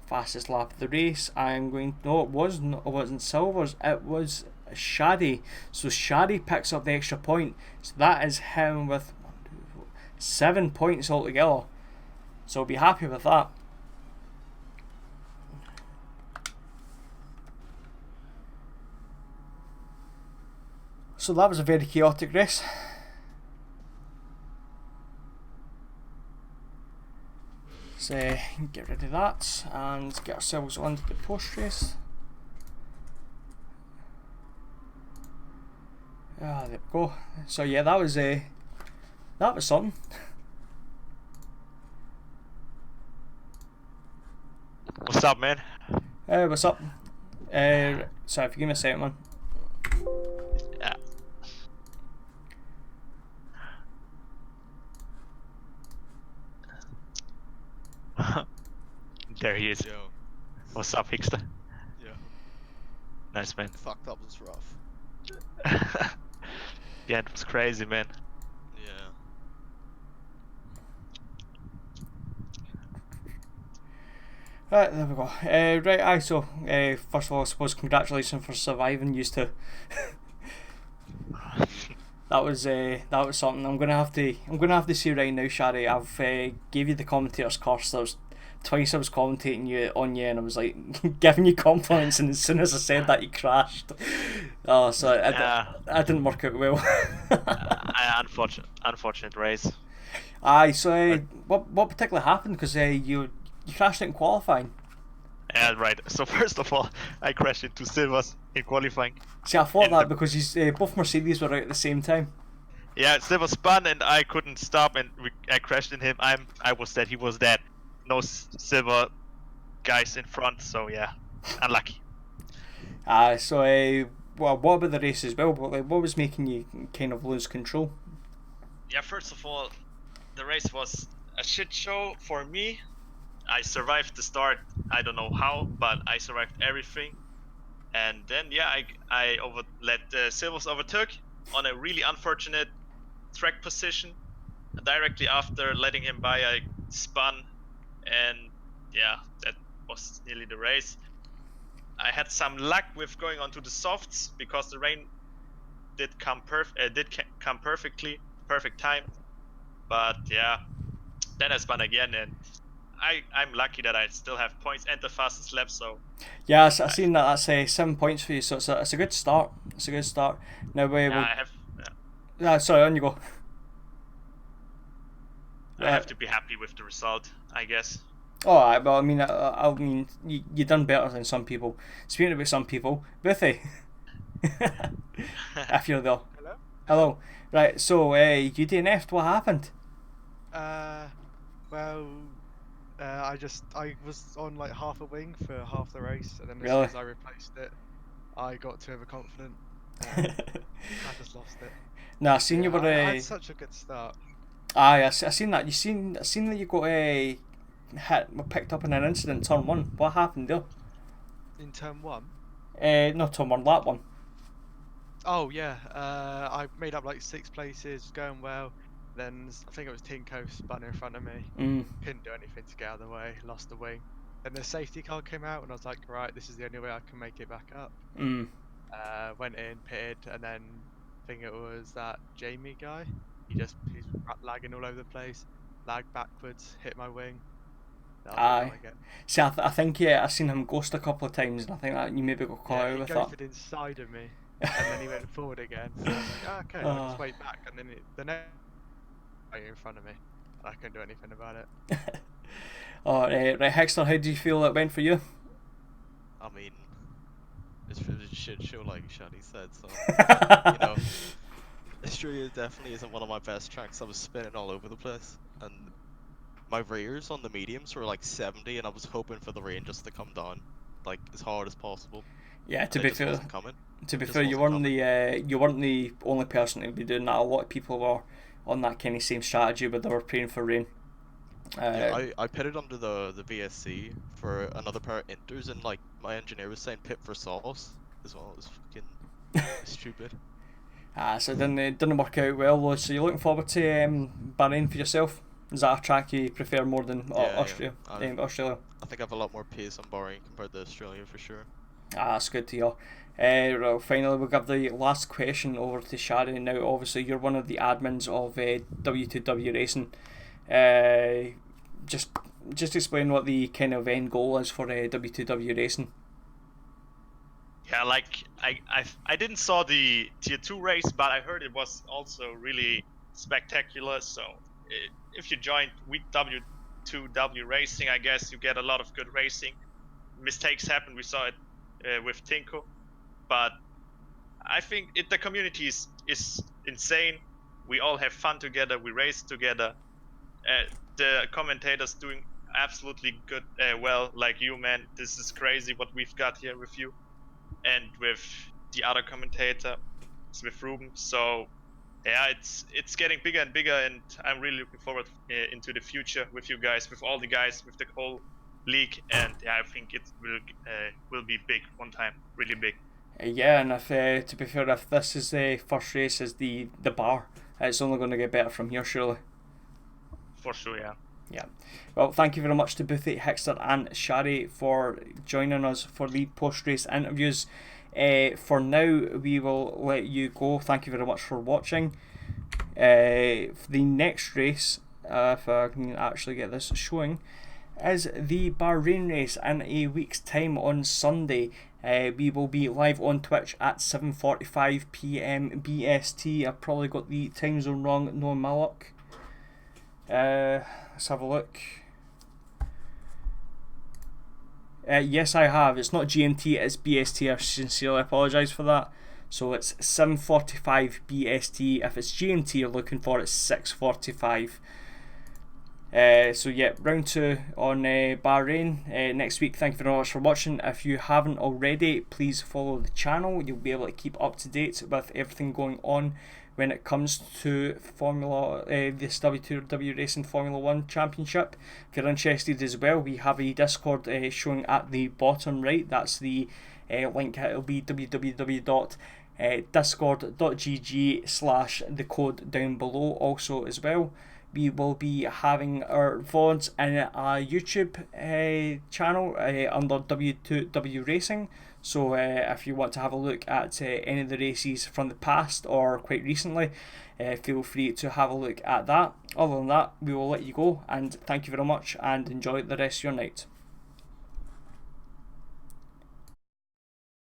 fastest lap of the race. It wasn't Silvers, it was Shadi. So Shadi picks up the extra point, so that is him with 7 points altogether, so I'll be happy with that. So that was a very chaotic race. So get rid of that and get ourselves on to the post race. There we go. So yeah, that was something. What's up, man? What's up? Sorry, if you give me a second, man. Yeah. There he is. Yo. What's up, Hickster? Yeah. Nice, man. Fucked up was rough. Yeah, it was crazy, man. Yeah. Right, there we go. Right, so first of all, I suppose congratulations for surviving. Used to. That was something. I'm gonna have to say right now, Shari. I've gave you the commentator's curse. There was twice I was commentating you, and I was like giving you compliments, and as soon as I said that, you crashed. Oh, so I didn't work out well. Unfortunate race. Aye, so what particularly happened? Because you crashed it in qualifying. Yeah, right. So first of all, I crashed into Silvers in qualifying. See, I thought that because both Mercedes were out at the same time. Yeah, Silver spun and I couldn't stop, and I crashed in him. I was dead. He was dead. No Silver guys in front. So yeah, unlucky. So what about the race as well? What was making you kind of lose control? Yeah, first of all, the race was a shit show for me. I survived the start. I don't know how, but I survived everything. And then yeah, I let Silvers overtook on a really unfortunate track position. Directly after letting him by, I spun, and yeah, that was nearly the race. I had some luck with going onto the softs because the rain did come perfectly, perfect time. But yeah, then I spun again, and I'm lucky that I still have points and the fastest lap. So yeah, I seen that. That's 7 points for you. So it's a good start. It's a good start. Now I have. Sorry, on you go. I have to be happy with the result, I guess. Oh, well, I mean, you done better than some people. Speaking about some people, Boothie. If you're there. Hello. Right. So, you DNF'd. What happened? Well, I was on like half a wing for half the race, and then as Really? soon as I replaced it, I got too overconfident. I just lost it. Nah, I seen you were. I had such a good start. Aye, I seen that. I seen that you got picked up in an incident in turn 1. What happened there? In turn 1? Not turn 1, lap 1. Oh yeah, I made up like 6 places, going well. Then I think it was Tinko spun in front of me. Couldn't do anything to get out of the way, lost the wing. Then the safety car came out, and I was like, right, this is the only way I can make it back up. Went in, pitted, and then I think it was that Jamie guy. He's lagging all over the place, lagged backwards, hit my wing. Aye. See, I think I seen him ghost a couple of times, and I think that you maybe got caught out with that. He ghosted inside of me, and then he went forward again. So I was like, okay, I'll just wait back, and then the next right in front of me, and I couldn't do anything about it. Right, Hexter, how do you feel it went for you? I mean, it's really a shit show, like Shani said. So you know, Australia definitely isn't one of my best tracks. I was spinning all over the place, and my rears on the mediums were like 70, and I was hoping for the rain just to come down like as hard as possible. Yeah, to be fair, you weren't the only person to be doing that. A lot of people were on that kind of same strategy, but they were praying for rain. I pitted under the VSC for another pair of inters, and like my engineer was saying pit for sauce as well. It was fucking stupid. So it didn't work out well though. So you're looking forward to Bahrain for yourself? Is that a track you prefer more than Australia? Australia. I think I have a lot more pace on Bahrain compared to Australia for sure. That's good to hear. Well, finally, we'll give the last question over to Shari. Now, obviously, you're one of the admins of W2W Racing. Just explain what the kind of end goal is for W2W Racing. Yeah, like I didn't saw the tier 2 race, but I heard it was also really spectacular. So if you joined W2W Racing, I guess you get a lot of good racing. Mistakes happen. We saw it with Tinko, but I think the community is insane. We all have fun together. We race together. The commentators doing absolutely good, well, like you, man. This is crazy what we've got here with you, and with the other commentator, with Ruben. So yeah, it's getting bigger and bigger, and I'm really looking forward into the future with you guys, with all the guys, with the whole league, and yeah, I think it will be big one time, really big. Yeah, and if to be fair, if this is the first race is the bar, it's only going to get better from here, surely. For sure, yeah. Yeah. Well, thank you very much to Boothie, Hickster and Shari for joining us for the post-race interviews. For now, we will let you go. Thank you very much for watching. The next race, if I can actually get this showing, is the Bahrain race in a week's time on Sunday. We will be live on Twitch at 7:45 PM BST. I've probably got the time zone wrong, no my luck. Let's have a look. Yes, I have. It's not GMT, it's BST. I sincerely apologise for that. So it's 7:45 BST. If it's GMT you're looking for, it's 6:45. So yeah, round 2 on Bahrain next week. Thank you very much for watching. If you haven't already, please follow the channel. You'll be able to keep up to date with everything going on when it comes to this W2W Racing Formula 1 Championship. If you're interested as well, we have a Discord showing at the bottom right. That's the link. It'll be www.discord.gg/the code down below also as well. We will be having our VODs in a YouTube channel under W2W Racing. So if you want to have a look at any of the races from the past or quite recently, feel free to have a look at that. Other than that, we will let you go, and thank you very much and enjoy the rest of your night.